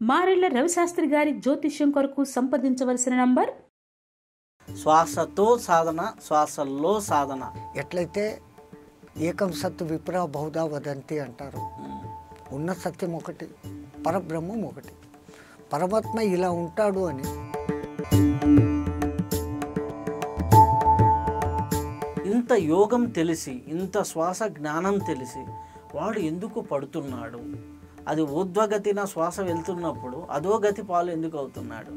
మారెళ్ల రవిశాస్త్రి గారి జ్యోతిష్యం కొరకు సంప్రదించవలసిన నంబర్. శ్వాసతో సాధన, శ్వాసల్లో సాధన. ఎట్లయితే ఏకం సత్తు విప్రా బహుదా వదంతి అంటారు. ఉన్న సత్యం ఒకటి, పరబ్రహ్మం ఒకటి. పరమాత్మ ఇలా ఉంటాడు అని ఇంత యోగం తెలిసి, ఇంత శ్వాస జ్ఞానం తెలిసి వాడు ఎందుకు పడుతున్నాడు? అది ఊర్ధ్వగతిన శ్వాస వెళ్తున్నప్పుడు అధోగతి పాలు ఎందుకు అవుతున్నాడు?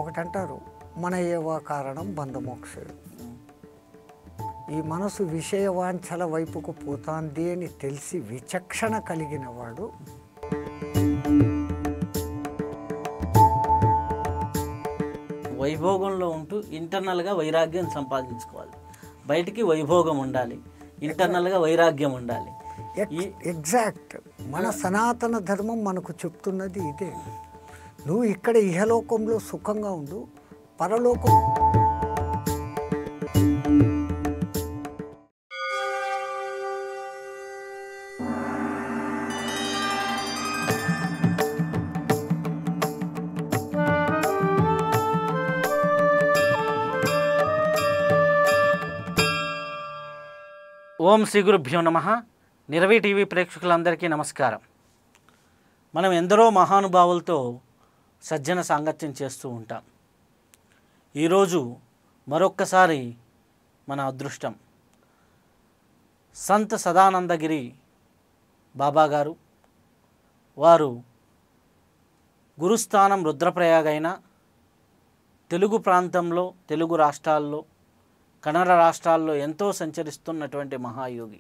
ఒకటంటారు, మన ఏవా కారణం బంధమోక్షుడు. ఈ మనసు విషయవాంఛల వైపుకు పోతాంది అని తెలిసి విచక్షణ కలిగిన వాడు వైభోగంలో ఉంటూ ఇంటర్నల్గా వైరాగ్యం సంపాదించుకోవాలి. బయటికి వైభోగం ఉండాలి, ఇంటర్నల్గా వైరాగ్యం ఉండాలి. ఎగ్జాక్ట్ మన సనాతన ధర్మం మనకు చెప్తున్నది ఇదే. నువ్వు ఇక్కడ ఇహలోకంలో సుఖంగా ఉండు, పరలోకం ఓం శ్రీ గురుభ్యో నమః. నిర్వీ టీవీ ప్రేక్షకులందరికీ నమస్కారం. మనం ఎందరో మహానుభావులతో సజ్జన సాంగత్యం చేస్తూ ఉంటాం. ఈరోజు మరొక్కసారి మన అదృష్టం సంత్ సదానందగిరి బాబా గారు. వారు గురుస్థానం రుద్రప్రయాగ అయిన తెలుగు ప్రాంతంలో, తెలుగు రాష్ట్రాల్లో, కన్నడ రాష్ట్రాల్లో ఎంతో సంచరిస్తున్నటువంటి మహాయోగి.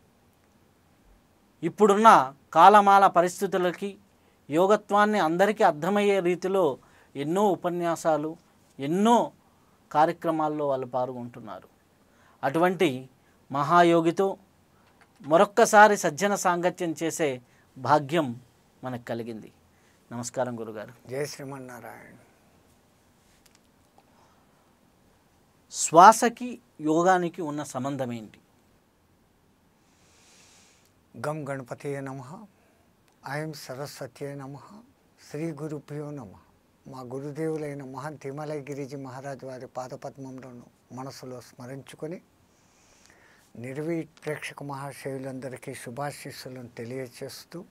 ఇప్పుడున్న కాలమాల పరిస్థితులకి యోగత్వాన్ని అందరికీ అర్థమయ్యే రీతిలో ఎన్నో ఉపన్యాసాలు, ఎన్నో కార్యక్రమాల్లో వాళ్ళు పాల్గొంటున్నారు. అటువంటి మహాయోగితో మరొక్కసారి సజ్జన సాంగత్యం చేసే భాగ్యం మనకు కలిగింది. నమస్కారం గురుగారు. జయ శ్రీమన్నారాయణ. శ్వాసకి యోగానికి ఉన్న సంబంధం ఏంటి? గం గణపతయే నమః, ఐం సరస్వత్యే నమః, శ్రీ గురుభ్యో నమః. మా గురుదేవులైన మహంత్ హిమాలయ గిరిజీ మహారాజ్ వారి పాదపద్మంలోను మనసులో స్మరించుకొని నిర్వీ ప్రేక్షక మహాశయులందరికీ శుభాశీస్సులను తెలియచేస్తూ,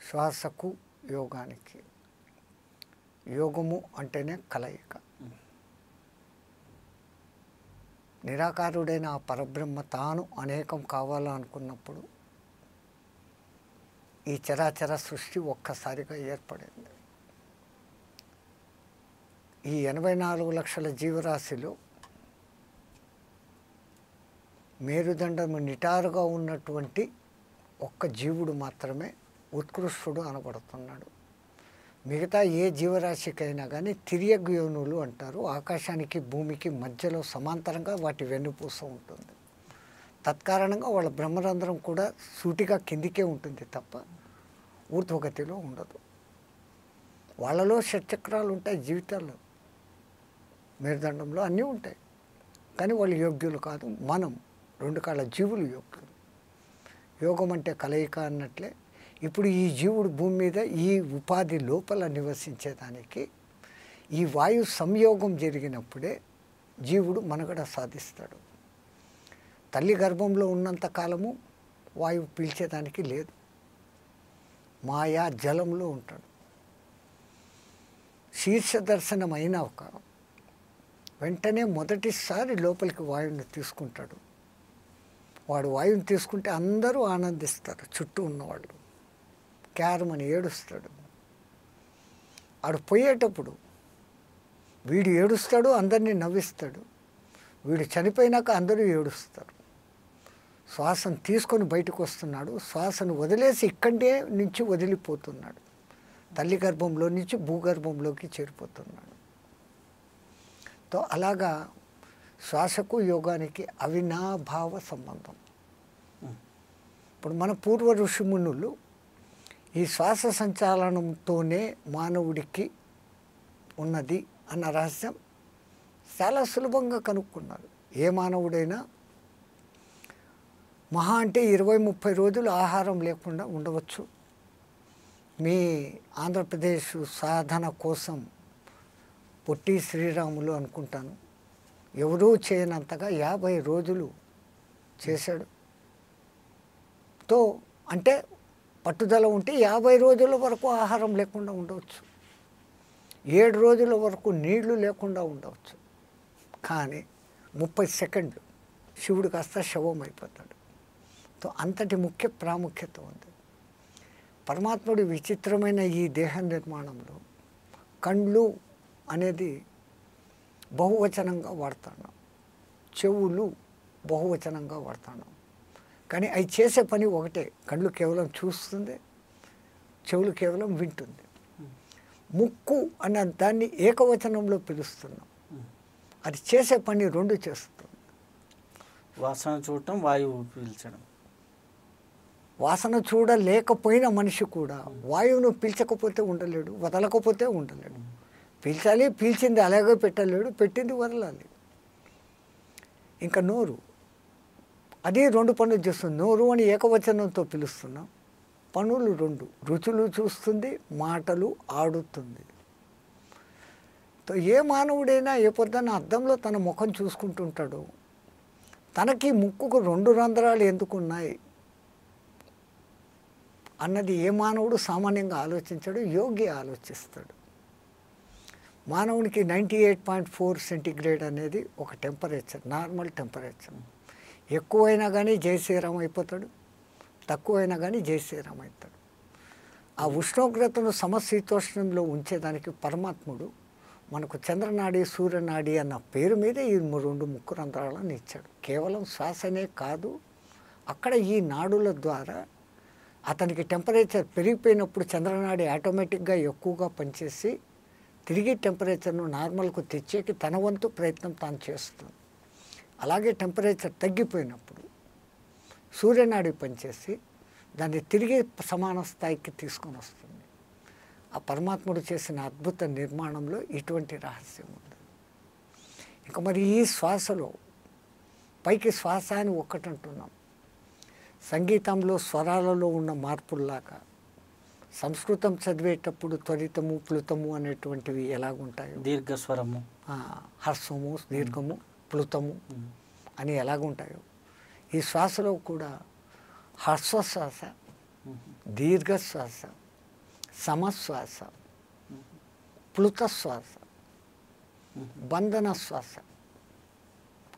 శ్వాసకు యోగానికి, యోగము అంటేనే కలయిక. నిరాకారుడైన ఆ పరబ్రహ్మ తాను అనేకం కావాలనుకున్నప్పుడు ఈ చరాచర సృష్టి ఒక్కసారిగా ఏర్పడింది. ఈ 84 లక్షల జీవరాశిలో మేరుదండము నిటారుగా ఉన్నటువంటి ఒక్క జీవుడు మాత్రమే ఉత్కృష్టుడు అనబడుతున్నాడు. మిగతా ఏ జీవరాశికైనా కానీ తిరియగ్ యోనులు అంటారు. ఆకాశానికి భూమికి మధ్యలో సమాంతరంగా వాటి వెన్నుపూస ఉంటుంది. తత్కారణంగా వాళ్ళ బ్రహ్మరంధ్రం కూడా సూటిగా కిందికే ఉంటుంది తప్ప ఊర్ధ్వగతిలో ఉండదు. వాళ్ళలో షట్చక్రాలు ఉంటాయి, జీవితాల్లో మేరుదండంలో అన్నీ ఉంటాయి. కానీ వాళ్ళు యోగ్యులు కాదు. మనం 2 కాళ్ళ జీవులు యోగ్యులు. యోగం అంటే కలయిక అన్నట్లే ఇప్పుడు ఈ జీవుడు భూమి మీద ఈ ఉపాధి లోపల నివసించేదానికి ఈ వాయు సంయోగం జరిగినప్పుడే జీవుడు మనుగడ సాధిస్తాడు. తల్లి గర్భంలో ఉన్నంత కాలము వాయువు పీల్చేదానికి లేదు. మాయా జలంలో ఉంటాడు. శీర్ష దర్శనం అయిన ఒక వెంటనే మొదటిసారి లోపలికి వాయువుని తీసుకుంటాడు. వాడు వాయువుని తీసుకుంటే అందరూ ఆనందిస్తారు. చుట్టూ ఉన్నవాళ్ళు క్యారమని ఏడుస్తాడు. ఆడు పోయేటప్పుడు వీడు ఏడుస్తాడు, అందరినీ నవ్విస్తాడు. వీడు చనిపోయినాక అందరూ ఏడుస్తారు. శ్వాసను తీసుకొని బయటకు వస్తున్నాడు, శ్వాసను వదిలేసి ఇక్కడే నుంచి వదిలిపోతున్నాడు. తల్లి గర్భంలో నుంచి భూగర్భంలోకి చేరిపోతున్నాడు. తో అలాగా శ్వాసకు యోగానికి అవినాభావ సంబంధం. ఇప్పుడు మన పూర్వ ఋషిమునులు ఈ శ్వాస సంచాలనంతోనే మానవుడికి ఉన్నది అన్న రహస్యం చాలా సులభంగా కనుక్కున్నారు. ఏ మానవుడైనా మహా అంటే 20-30 రోజులు ఆహారం లేకుండా ఉండవచ్చు. మీ ఆంధ్రప్రదేశ్ సాధన కోసం పొట్టి శ్రీరాములు అనుకుంటాను ఎవరూ చేయనంతగా 50 రోజులు చేశాడు. అంటే పట్టుదల ఉంటే 50 రోజుల వరకు ఆహారం లేకుండా ఉండవచ్చు, 7 రోజుల వరకు నీళ్లు లేకుండా ఉండవచ్చు. కానీ 30 సెకండ్లు శివుడు కాస్త శవం అయిపోతాడు. అంతటి ముఖ్య ప్రాముఖ్యత ఉంది. పరమాత్ముడి విచిత్రమైన ఈ దేహ నిర్మాణంలో కండ్లు అనేది బహువచనంగా వాడుతున్నాం, చెవులు బహువచనంగా వాడుతున్నాం. కానీ అవి చేసే పని ఒకటే. కళ్ళు కేవలం చూస్తుంది, చెవులు కేవలం వింటుంది. ముక్కు అన్న దాన్ని ఏకవచనంలో పిలుస్తున్నాం, అది చేసే పని 2 చేస్తుంది. వాసన చూడటం, వాయువు పీల్చడం. వాసన చూడలేకపోయిన మనిషి కూడా వాయువును పీల్చకపోతే ఉండలేడు, వదలకపోతే ఉండలేడు. పీల్చాలి, పీల్చింది అలాగే పెట్టలేడు, పెట్టింది వదలాలి. ఇంకా నోరు, అది 2 పనులు చేస్తుంది. నోరు అని ఏకవచనంతో పిలుస్తున్నాం. పనులు 2, రుచులు చూస్తుంది, మాటలు ఆడుతుంది. ఏ మానవుడైనా ఏ పొద్దున్న అద్దంలో తన ముఖం చూసుకుంటుంటాడో తనకి ముక్కుకు 2 రంధ్రాలు ఎందుకున్నాయి అన్నది ఏ మానవుడు సామాన్యంగా ఆలోచించాడు, యోగి ఆలోచిస్తాడు. మానవునికి 98.4 సెంటీగ్రేడ్ అనేది ఒక టెంపరేచర్, నార్మల్ టెంపరేచర్. ఎక్కువైనా కానీ జై శ్రీరామ్ అయిపోతాడు, తక్కువైనా కానీ జై శ్రీరామ్ అవుతాడు. ఆ ఉష్ణోగ్రతను సమశీతోష్ణంలో ఉంచేదానికి పరమాత్ముడు మనకు చంద్రనాడి సూర్యనాడి అన్న పేరు మీద ఈ 2 ముక్కు రంధ్రాలను ఇచ్చాడు. కేవలం శ్వాసనే కాదు, అక్కడ ఈ నాడుల ద్వారా అతనికి టెంపరేచర్ పెరిగిపోయినప్పుడు చంద్రనాడి ఆటోమేటిక్గా ఎక్కువగా పనిచేసి తిరిగి టెంపరేచర్ను నార్మల్కు తెచ్చేకి తన వంతు ప్రయత్నం తాను చేస్తుంది. అలాగే టెంపరేచర్ తగ్గిపోయినప్పుడు సూర్యనాడి పనిచేసి దాన్ని తిరిగి సమాన స్థాయికి తీసుకొని వస్తుంది. ఆ పరమాత్ముడు చేసిన అద్భుత నిర్మాణంలో ఇటువంటి రహస్యం ఉంది. ఇంకా మరి ఈ శ్వాసలో పైకి శ్వాస అని ఒక్కటంటున్నాం. సంగీతంలో స్వరాలలో ఉన్న మార్పుల్లాగా సంస్కృతం చదివేటప్పుడు త్వరితము ప్లుతము అనేటువంటివి ఎలాగుంటాయో, దీర్ఘస్వరము, హర్స్వము, దీర్ఘము, ప్లుతము అని ఎలాగుంటాయో ఈ శ్వాసలో కూడా హర్స్వశ్వాస, దీర్ఘశ్వాస, సమశ్వాస, ప్లుతశ్వాస, బంధన శ్వాస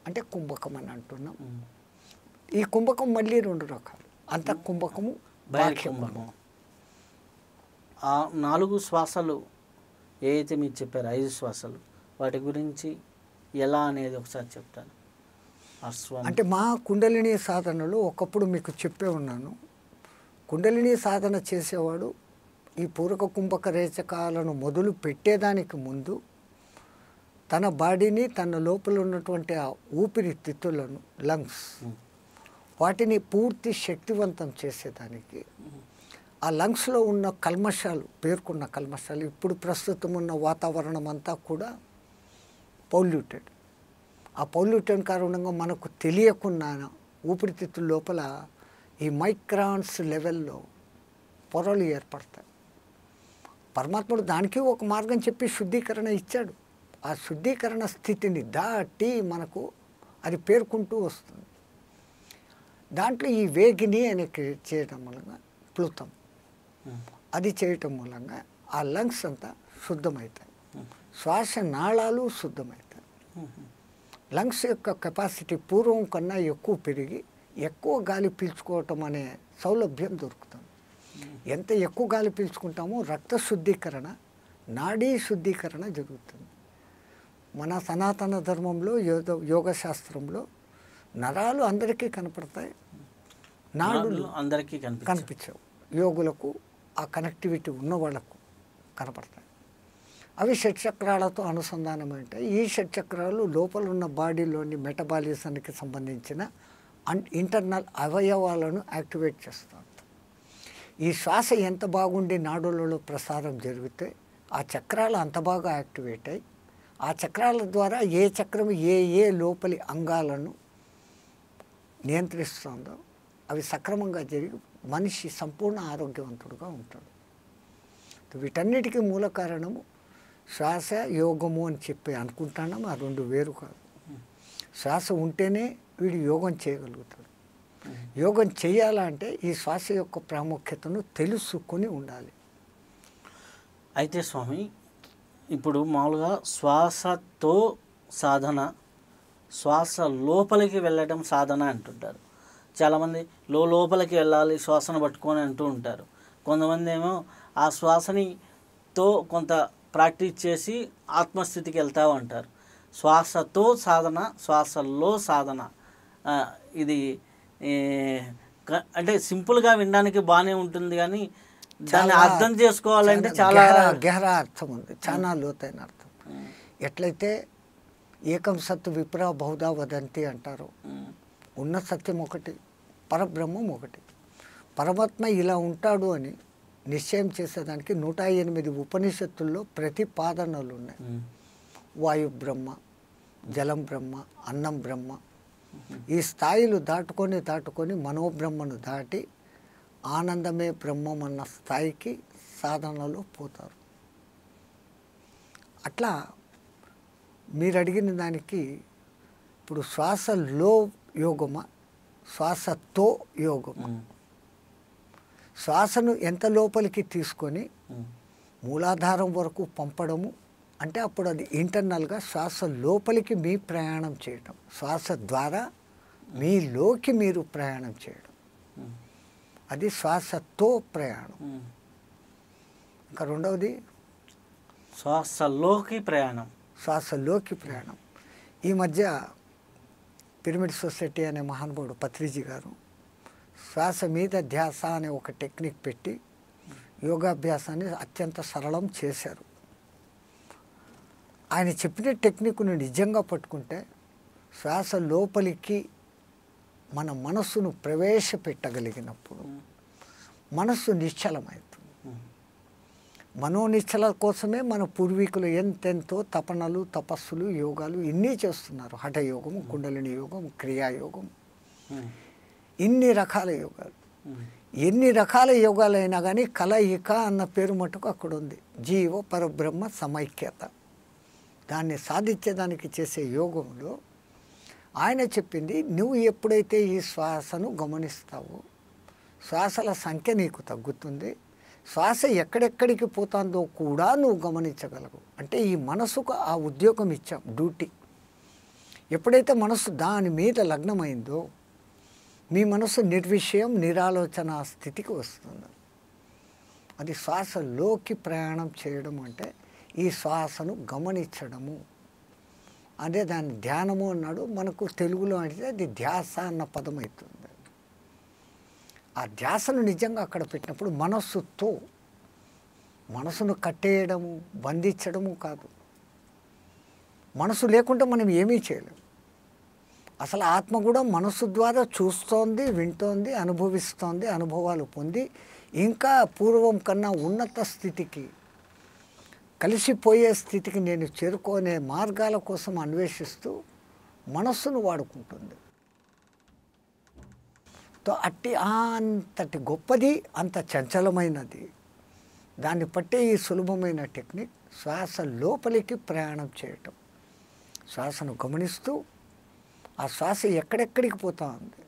అంటే కుంభకం అని అంటున్నాం. ఈ కుంభకం మళ్ళీ 2 రకాలు, అంత కుంభకము, బాహ్య కుంభకము. ఆ 4 శ్వాసలు ఏదైతే మీరు చెప్పారు, 5 శ్వాసలు, వాటి గురించి ఎలా అనేది ఒకసారి చెప్తాను. అంటే మా కుండలిని సాధనలో ఒకప్పుడు మీకు చెప్పే ఉన్నాను. కుండలిని సాధన చేసేవాడు ఈ పూరక కుంభక రేచకాలను మొదలు పెట్టేదానికి ముందు తన బాడీని, తన లోపల ఉన్నటువంటి ఆ ఊపిరితిత్తులను, లంగ్స్, వాటిని పూర్తి శక్తివంతం చేసేదానికి ఆ లంగ్స్లో ఉన్న కల్మషాలు, పేర్కొన్న కల్మషాలు, ఇప్పుడు ప్రస్తుతం ఉన్న వాతావరణం అంతా కూడా పొల్యూటెడ్. ఆ పొల్యూటెడ్ కారణంగా మనకు తెలియకుండా ఊపిరితిత్తుల లోపల ఈ మైక్రాన్స్ లెవెల్లో పొరలు ఏర్పడతాయి. పరమాత్ముడు దానికి ఒక మార్గం చెప్పి శుద్ధీకరణ ఇచ్చాడు. ఆ శుద్ధీకరణ స్థితిని దాటి మనకు అది పేర్కొంటూ వస్తుంది. దాంట్లో ఈ వేగిని అని చేయటం మూలంగా ప్లుతం, అది చేయటం మూలంగా ఆ లంగ్స్ అంతా శుద్ధమవుతాయి, శ్వాస నాళాలు శుద్ధమవుతాయి. లంగ్స్ యొక్క కెపాసిటీ పూర్వం కన్నా ఎక్కువ పెరిగి ఎక్కువ గాలి పీల్చుకోవటం అనే సౌలభ్యం దొరుకుతుంది. ఎంత ఎక్కువ గాలి పీల్చుకుంటామో రక్త శుద్ధీకరణ, నాడీ శుద్ధీకరణ జరుగుతుంది. మన సనాతన ధర్మంలో యోగ శాస్త్రంలో నరాలు అందరికీ కనపడతాయి, నాడులు అందరికీ కనిపించవు. యోగులకు ఆ కనెక్టివిటీ ఉన్న వాళ్ళకు కనపడతాయి. అవి షట్చక్రాలతో అనుసంధానం ఉంటాయి. ఈ షట్చక్రాలు లోపల ఉన్న బాడీలోని మెటబాలిజానికి సంబంధించిన ఇంటర్నల్ అవయవాలను యాక్టివేట్ చేస్తుంది. ఈ శ్వాస ఎంత బాగుండి నాడులలో ప్రసారం జరిగితే ఆ చక్రాలు అంత బాగా యాక్టివేట్ అయ్యి ఆ చక్రాల ద్వారా ఏ చక్రం ఏ లోపలి అంగాలను నియంత్రిస్తుందో అవి సక్రమంగా జరిగి మనిషి సంపూర్ణ ఆరోగ్యవంతుడుగా ఉంటాడు. వీటన్నిటికీ మూల కారణము శ్వాస యోగము అని చెప్పి అనుకుంటున్నాము. ఆ రెండు వేరు కాదు. శ్వాస ఉంటేనే వీడు యోగం చేయగలుగుతాడు. యోగం చేయాలంటే ఈ శ్వాస యొక్క ప్రాముఖ్యతను తెలుసుకొని ఉండాలి. అయితే స్వామి, ఇప్పుడు మామూలుగా శ్వాసతో సాధన, శ్వాస లోపలికి వెళ్ళడం సాధన అంటుంటారు. చాలామంది లోపలికి వెళ్ళాలి శ్వాసను పట్టుకొని అంటూ ఉంటారు. కొంతమంది ఏమో ఆ శ్వాసనితో కొంత ప్రాక్టీస్ చేసి ఆత్మస్థితికి వెళ్తావు అంటారు. శ్వాసతో సాధన, శ్వాసలో సాధన, ఇది అంటే సింపుల్గా వినడానికి బాగానే ఉంటుంది, కానీ దాన్ని అర్థం చేసుకోవాలంటే చాలా గహరా అర్థం ఉంది, చాలా లోతైన అర్థం. ఎట్లయితే ఏకం సత్ విప్ర బహుధా వదంతి అంటారు. ఉన్న సత్యం ఒకటి, పరబ్రహ్మం ఒకటి. పరమాత్మ ఇలా ఉంటాడు అని నిశ్చయం చేసేదానికి 108 ఉపనిషత్తుల్లో ప్రతిపాదనలు ఉన్నాయి. వాయు బ్రహ్మ, జలం బ్రహ్మ, అన్నం బ్రహ్మ. ఈ స్థాయిలు దాటుకొని మనోబ్రహ్మను దాటి ఆనందమే బ్రహ్మం అన్న స్థాయికి సాధనలో పోతారు. అట్లా మీరు అడిగిన దానికి ఇప్పుడు శ్వాసలో యోగమా, శ్వాసతో యోగమా? శ్వాసను ఎంత లోపలికి తీసుకొని మూలాధారం వరకు పంపడము అంటే అప్పుడు అది ఇంటర్నల్గా శ్వాస లోపలికి మీ ప్రయాణం చేయడం, శ్వాస ద్వారా మీలోకి మీరు ప్రయాణం చేయడం, అది శ్వాసతో ప్రయాణం. ఇంకా రెండవది శ్వాసలోకి ప్రయాణం. శ్వాసలోకి ప్రయాణం. ఈ మధ్య పిరమిడ్ సొసైటీ అనే మహానుభావుడు పత్రిజీ గారు శ్వాస మీద ధ్యాస అనే ఒక టెక్నిక్ పెట్టి యోగాభ్యాసాన్ని అత్యంత సరళం చేశారు. ఆయన చెప్పిన టెక్నిక్ను నిజంగా పట్టుకుంటే శ్వాస లోపలికి మన మనస్సును ప్రవేశపెట్టగలిగినప్పుడు మనస్సు నిశ్చలమవుతుంది. మనోనిశ్చల కోసమే మన పూర్వీకులు ఎంతెంతో తపనలు, తపస్సులు, యోగాలు ఇన్ని చేస్తున్నారు. హఠయోగము, కుండలిని యోగం, క్రియాయోగం, ఇన్ని రకాల యోగాలు. ఎన్ని రకాల యోగాలైనా కానీ కలయిక అన్న పేరు మటుకు అక్కడ ఉంది. జీవ పరబ్రహ్మ సమైక్యత. దాన్ని సాధించేదానికి చేసే యోగంలో ఆయన చెప్పింది, నువ్వు ఎప్పుడైతే ఈ శ్వాసను గమనిస్తావో శ్వాసల సంఖ్య నీకు తగ్గుతుంది. శ్వాస ఎక్కడెక్కడికి పోతుందో కూడా నువ్వు గమనించగలవు. అంటే ఈ మనసుకు ఆ ఉద్యోగం ఇచ్చాం, డ్యూటీ. ఎప్పుడైతే మనసు దాని మీద లగ్నమైందో మీ మనసు నిర్విషయం, నిరాలోచన స్థితికి వస్తుంది. అది శ్వాసలోకి ప్రయాణం చేయడం అంటే ఈ శ్వాసను గమనించడము. అదే దాన్ని ధ్యానము అన్నాడు. మనకు తెలుగులో అంటే అది ధ్యాస అన్న పదం అవుతుంది. ఆ ధ్యాసను నిజంగా అక్కడ పెట్టినప్పుడు మనస్సుతో, మనసును కట్టేయడము, బంధించడము కాదు. మనసు లేకుండా మనం ఏమీ చేయలేము. అసలు ఆత్మ కూడా మనసు ద్వారా చూస్తోంది, వింటోంది, అనుభవిస్తోంది, అనుభవాలు పొంది ఇంకా పూర్వం కన్నా ఉన్నత స్థితికి, కలిసిపోయే స్థితికి నేను చేరుకునే మార్గాల కోసం అన్వేషిస్తూ మనస్సును వాడుకుంటుంది. అట్టి అంతటి గొప్పది, అంత చంచలమైనది. దాన్ని పట్టే ఈ సులభమైన టెక్నిక్ శ్వాస లోపలికి ప్రయాణం చేయటం. శ్వాసను గమనిస్తూ ఆ శ్వాస ఎక్కడెక్కడికి పోతుంది,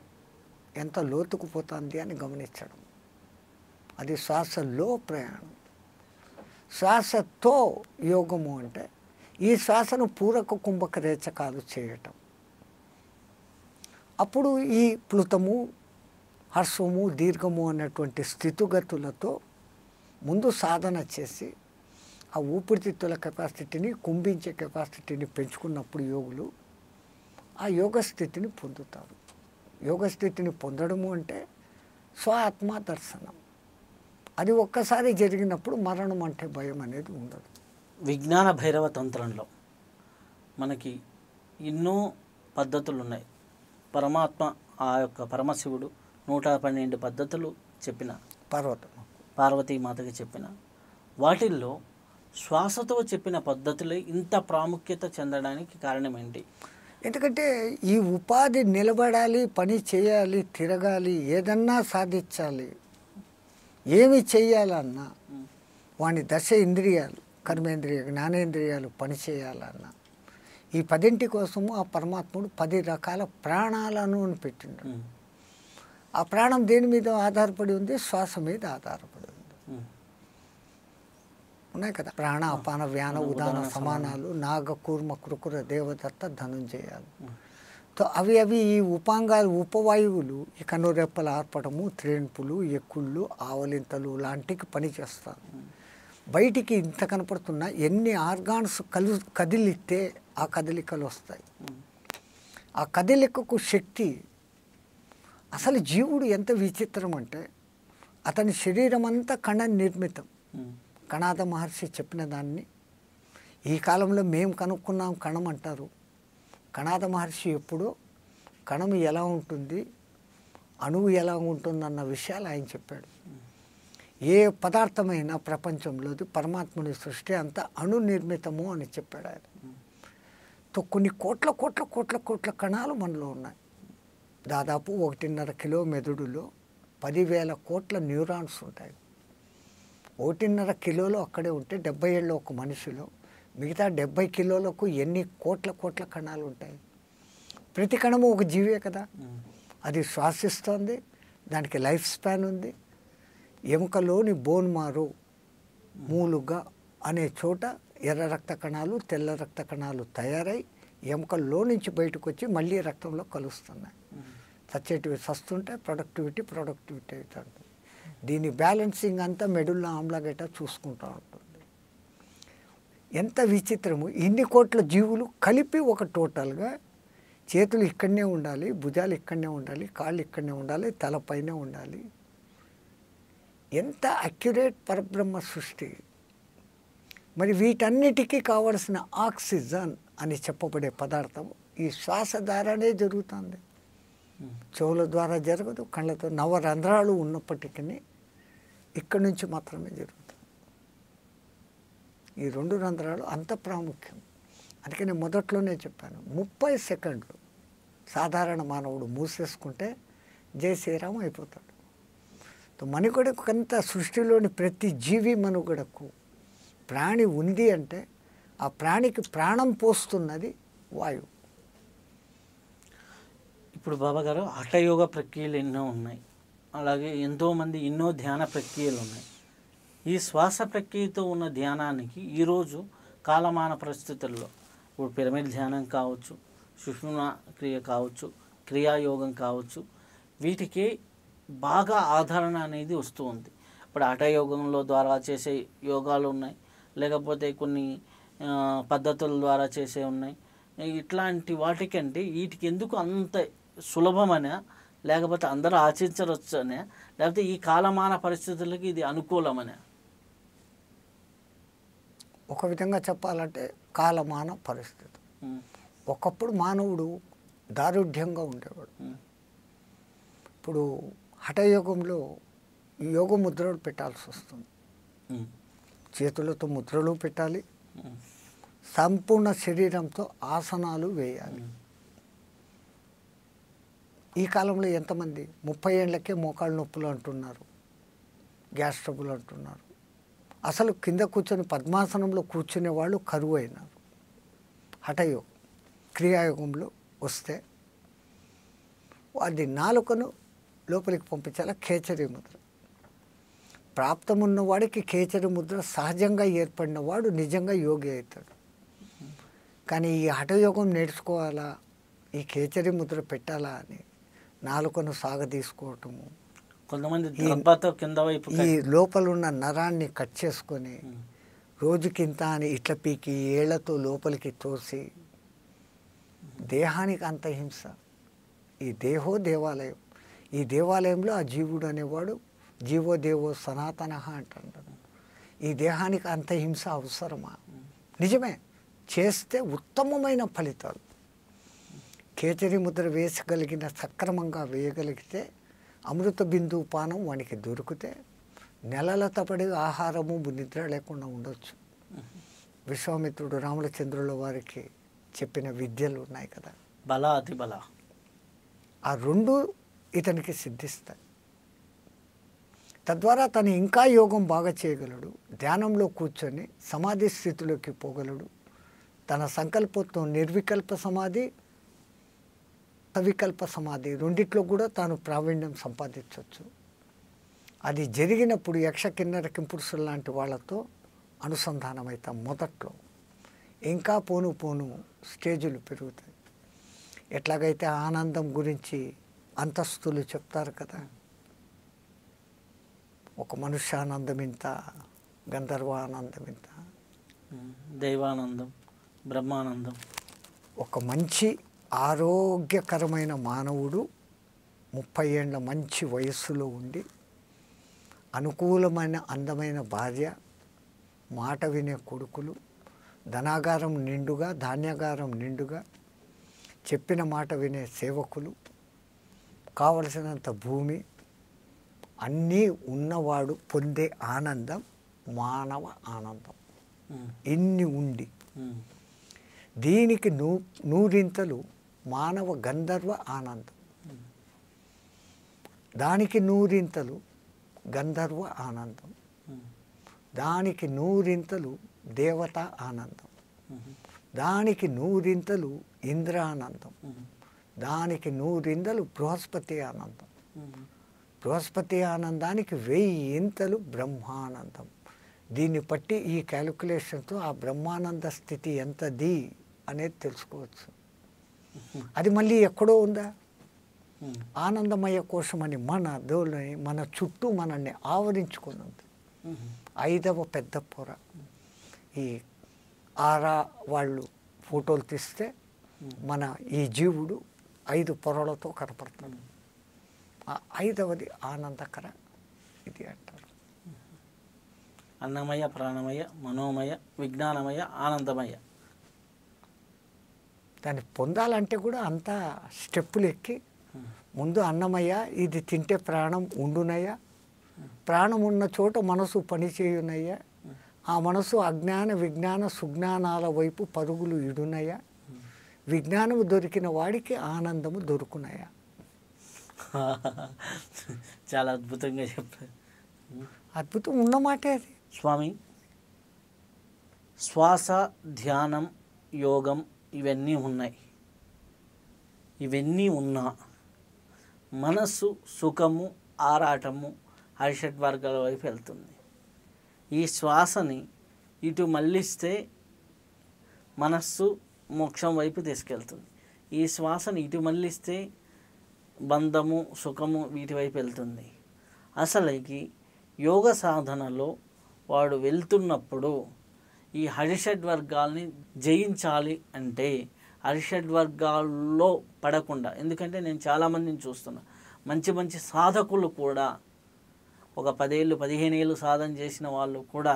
ఎంత లోతుకు పోతుంది అని గమనించడం. అది శ్వాసలో ప్రయాణం. శ్వాసతో యోగము అంటే ఈ శ్వాసను పూరక కుంభక రేచకాలు చేయటం. అప్పుడు ఈ ప్లుతము, హర్షము, దీర్ఘము అన్నటువంటి స్థితిగతులతో ముందు సాధన చేసి ఆ ఊపిరితిత్తుల కెపాసిటీని, కుంభించే కెపాసిటీని పెంచుకున్నప్పుడు యోగులు ఆ యోగ స్థితిని పొందుతారు. యోగ స్థితిని పొందడము అంటే స్వాత్మ దర్శనం. అది ఒక్కసారి జరిగినప్పుడు మరణం అంటే భయం అనేది ఉండదు. విజ్ఞాన భైరవ తంత్రంలో మనకి ఎన్నో పద్ధతులు ఉన్నాయి. పరమాత్మ, ఆ యొక్క పరమశివుడు 112 పద్ధతులు చెప్పిన, పార్వతీమాతకి చెప్పిన వాటిల్లో శ్వాసతో చెప్పిన పద్ధతులే ఇంత ప్రాముఖ్యత చెందడానికి కారణం ఏంటి? ఎందుకంటే ఈ ఉపాధి నిలబడాలి, పని చేయాలి, తిరగాలి, ఏదన్నా సాధించాలి, ఏమి చెయ్యాలన్నా వాని దశ ఇంద్రియాలు, కర్మేంద్రియ జ్ఞానేంద్రియాలు పనిచేయాలన్న ఈ 10 కోసము ఆ పరమాత్ముడు 10 రకాల ప్రాణాలను పెట్టిండు. ఆ ప్రాణం దేని మీద ఆధారపడి ఉంది? శ్వాస మీద ఆధారపడి ఉంది. ఉన్నాయి కదా, ప్రాణ అపాన వ్యాన ఉదాన సమానాలు, నాగ కూర్మ కృకుర దేవదత్త ధనుంజయాలు. అవి ఈ ఉపాంగాలు, ఉపవాయువులు ఈ కన్నురెప్పల ఆర్పడము, త్రేణుపులు, ఎక్కుళ్ళు, ఆవలింతలు లాంటికి పనిచేస్తారు. బయటికి ఇంత కనపడుతున్నా ఎన్ని ఆర్గాన్స్ కదిలితే ఆ కదలికలు వస్తాయి. ఆ కదలికకు శక్తి. అసలు జీవుడు ఎంత విచిత్రం అంటే అతని శరీరం అంతా కణ నిర్మితం. కణాద మహర్షి చెప్పిన దాన్ని ఈ కాలంలో మేము కనుక్కున్నాం కణం అంటారు. కణాద మహర్షి ఎప్పుడో కణం ఎలా ఉంటుంది, అణువు ఎలా ఉంటుందన్న విషయాలు ఆయన చెప్పాడు. ఏ పదార్థమైన ప్రపంచంలోది పరమాత్ముని సృష్టి అంతా అణు నిర్మితము అని చెప్పాడు ఆయన. కొన్ని కోట్ల కోట్ల కోట్ల కోట్ల కణాలు మనలో ఉన్నాయి. దాదాపు 1.5 కిలో మెదడులో 10,000 కోట్ల న్యూరాన్స్ ఉంటాయి. 1.5 కిలోలు అక్కడే ఉంటే 70 ఏళ్ళ ఒక మనిషిలో మిగతా 70 కిలోలకు ఎన్ని కోట్ల కోట్ల కణాలు ఉంటాయి. ప్రతి కణము ఒక జీవే కదా. అది శ్వాసిస్తోంది, దానికి లైఫ్ స్పాన్ ఉంది. ఎముకలోని బోన్ మారో మూలుగా అనే చోట ఎర్ర రక్త కణాలు, తెల్ల రక్త కణాలు తయారై ఎముకల్లో నుంచి బయటకు వచ్చి మళ్ళీ రక్తంలో కలుస్తున్నాయి. చచ్చేటివి చస్తుంటే ప్రొడక్టివిటీ అవుతుంది. దీని బ్యాలెన్సింగ్ అంతా మెడుల్లో ఆమ్లగడ్డ చూసుకుంటూ ఉంటుంది. ఎంత విచిత్రము! ఇన్ని కోట్ల జీవులు కలిపి ఒక టోటల్గా చేతులు ఇక్కడనే ఉండాలి, భుజాలు ఇక్కడనే ఉండాలి, కాళ్ళు ఇక్కడనే ఉండాలి, తలపైనే ఉండాలి. ఎంత అక్యురేట్ పరబ్రహ్మ సృష్టి. మరి వీటన్నిటికీ కావలసిన ఆక్సిజన్ అని చెప్పబడే పదార్థం ఈ శ్వాస ద్వారానే జరుగుతుంది. చెవుల ద్వారా జరగదు, కళ్ళతో నవరంధ్రాలు ఉన్నప్పటికీ ఇక్కడి నుంచి మాత్రమే జరుగుతుంది. ఈ 2 రంధ్రాలు అంత ప్రాముఖ్యం. అందుకని మొదట్లోనే చెప్పాను, 30 సెకండ్లు సాధారణ మానవుడు మూసేసుకుంటే జై శ్రీరామ్ అయిపోతాడు. మనుగడకు అంత సృష్టిలోని ప్రతి జీవి మనుగడకు ప్రాణి ఉంది అంటే ఆ ప్రాణికి ప్రాణం పోస్తున్నది వాయువు. ఇప్పుడు బాబాగారు హఠయోగ ప్రక్రియలు ఎన్నో ఉన్నాయి, అలాగే ఎంతోమంది ఎన్నో ధ్యాన ప్రక్రియలు ఉన్నాయి. ఈ శ్వాస ప్రక్రియతో ఉన్న ధ్యానానికి ఈరోజు కాలమాన పరిస్థితుల్లో ఇప్పుడు పిరమిడ్ ధ్యానం కావచ్చు, సుషుమ్నా క్రియ కావచ్చు, క్రియాయోగం కావచ్చు, వీటికి బాగా ఆదరణ అనేది వస్తూ ఉంది. ఇప్పుడు హఠయోగంలో ద్వారా చేసే యోగాలు ఉన్నాయి, లేకపోతే కొన్ని పద్ధతుల ద్వారా చేసే ఉన్నాయి. ఇట్లాంటి వాటికంటే వీటికి ఎందుకు అంత సులభమనే, లేకపోతే అందరూ ఆచరించవచ్చనే, లేకపోతే ఈ కాలమాన పరిస్థితులకి ఇది అనుకూలమనే? ఒక విధంగా చెప్పాలంటే కాలమాన పరిస్థితి. ఒకప్పుడు మానవుడు దారుఢ్యంగా ఉండేవాడు. ఇప్పుడు హఠయోగంలో యోగ ముద్రలు పెట్టాల్సి వస్తుంది. చేతులతో ముద్రలు పెట్టాలి, సంపూర్ణ శరీరంతో ఆసనాలు వేయాలి. ఈ కాలంలో ఎంతమంది 30 ఏళ్ళకే మోకాళ్ళ నొప్పులు అంటున్నారు, గ్యాస్ ట్రబుల్ అంటున్నారు. అసలు కింద కూర్చొని పద్మాసనంలో కూర్చునే వాళ్ళు కరువు అయినారు. హఠయోగం క్రియాయోగంలో వస్తే అది నాలుకను లోపలికి పంపించాల. ఖేచరీ ముద్ర ప్రాప్తమున్నవాడికి ఖేచరీ ముద్ర సహజంగా ఏర్పడిన వాడు నిజంగా యోగి అవుతాడు. కానీ ఈ హఠయోగం నేర్చుకోవాలా, ఈ ఖేచరీ ముద్ర పెట్టాలా అని నాలుకను సాగదీసుకోవటము, కొంతమంది కింద వైపు ఈ లోపల ఉన్న నరాన్ని కట్ చేసుకొని రోజుకింత అని ఇట్ల పీకి ఏళ్లతో లోపలికి తోసి దేహానికి అంత హింస. ఈ దేహో దేవాలయం, ఈ దేవాలయంలో ఆ జీవుడు అనేవాడు జీవో దేవో సనాతన అంటాడు. ఈ దేహానికి అంత హింస అవసరమా? నిజమే, చేస్తే ఉత్తమమైన ఫలితాలు. ఖేచరీ ముద్ర వేసగలిగిన, సక్రమంగా వేయగలిగితే, అమృత బిందువు పానం వానికి దొరికితే నెలల తపడి ఆహారము నిద్ర లేకుండా ఉండొచ్చు. విశ్వామిత్రుడు రామచంద్రుల వారికి చెప్పిన విద్యలు ఉన్నాయి కదా, బల అతి బల, ఆ 2 ఇతనికి సిద్ధిస్తాయి. తద్వారా తను ఇంకా యోగం బాగా చేయగలడు, ధ్యానంలో కూర్చొని సమాధి స్థితిలోకి పోగలడు. తన సంకల్పంతో నిర్వికల్ప సమాధి, సవికల్ప సమాధి రెండిట్లో కూడా తాను ప్రావీణ్యం సంపాదించవచ్చు. అది జరిగినప్పుడు యక్ష కిన్నర కింపురుషులు లాంటి వాళ్ళతో అనుసంధానమవుతాం. మొదట్లో ఇంకా పోను పోను స్టేజులు పెరుగుతాయి. ఎట్లాగైతే ఆనందం గురించి అంతస్తులు చెప్తారు కదా, ఒక మనుష్యానందం ఇంత, గంధర్వానందం ఇంత, దైవానందం, బ్రహ్మానందం. ఒక మంచి ఆరోగ్యకరమైన మానవుడు 30 ఏళ్ళ మంచి వయస్సులో ఉండి అనుకూలమైన అందమైన భార్య, మాట వినే కొడుకులు, ధనాగారం నిండుగా, ధాన్యాగారం నిండుగా, చెప్పిన మాట వినే సేవకులు, కావలసినంత భూమి అన్నీ ఉన్నవాడు పొందే ఆనందం మానవ ఆనందం. ఇన్ని ఉండి దీనికి నూరింతలు మానవ గంధర్వ ఆనందం, దానికి నూరింతలు గంధర్వ ఆనందం, దానికి నూరింతలు దేవత ఆనందం, దానికి నూరింతలు ఇంద్ర ఆనందం, దానికి నూరింతలు బృహస్పతి ఆనందం, బృహస్పతి ఆనందానికి 1000 ఇంతలు బ్రహ్మానందం. దీన్ని బట్టి ఈ క్యాలిక్యులేషన్తో ఆ బ్రహ్మానంద స్థితి ఎంతది అనేది తెలుసుకోవచ్చు. అది మళ్ళీ ఎక్కడో ఉందా? ఆనందమయ కోశమని మన దేవుని మన చుట్టూ మనల్ని ఆవరించుకుని ఉంది. 5వ పెద్ద పొర. ఈ ఆరా వాళ్ళు ఫోటోలు తీస్తే మన ఈ జీవుడు 5 పొరలతో కనపడతాడు. ఆ 5వది ఆనందకర ఇది అంటారు. అన్నమయ, ప్రాణమయ, మనోమయ, విజ్ఞానమయ, ఆనందమయ. దాన్ని పొందాలంటే కూడా అంతా స్టెప్పులు ఎక్కి ముందు అన్నమయ్య, ఇది తింటే ప్రాణం ఉండునయ్యా, ప్రాణం ఉన్న చోట మనసు పనిచేయునయ్యా, ఆ మనసు అజ్ఞాన విజ్ఞాన సుజ్ఞానాల వైపు పరుగులు ఇడునయ్యా, విజ్ఞానము దొరికిన వాడికి ఆనందము దొరుకునయ్యా. చాలా అద్భుతంగా చెప్పారు. అద్భుతం ఉన్నమాటే అది. స్వామి, శ్వాస, ధ్యానం, యోగం ఇవన్నీ ఉన్నాయి. ఇవన్నీ ఉన్నా మనస్సు సుఖము, ఆరాటము, హర్షడ్వర్గాల వైపు వెళ్తుంది. ఈ శ్వాసని ఇటు మళ్ళిస్తే మనస్సు మోక్షం వైపు తీసుకెళ్తుంది. ఈ శ్వాసని ఇటు మళ్ళిస్తే బంధము, సుఖము వీటి వైపు వెళ్తుంది. అసలుకి యోగ సాధనలో వాడు వెళ్తున్నప్పుడు ఈ హరిషడ్వర్గాల్ని జయించాలి అంటే హరిషడ్వర్గాల్లో పడకుండా, ఎందుకంటే నేను చాలామందిని చూస్తున్నా, మంచి మంచి సాధకులు కూడా ఒక 10 ఏళ్ళు 15 ఏళ్ళు సాధన చేసిన వాళ్ళు కూడా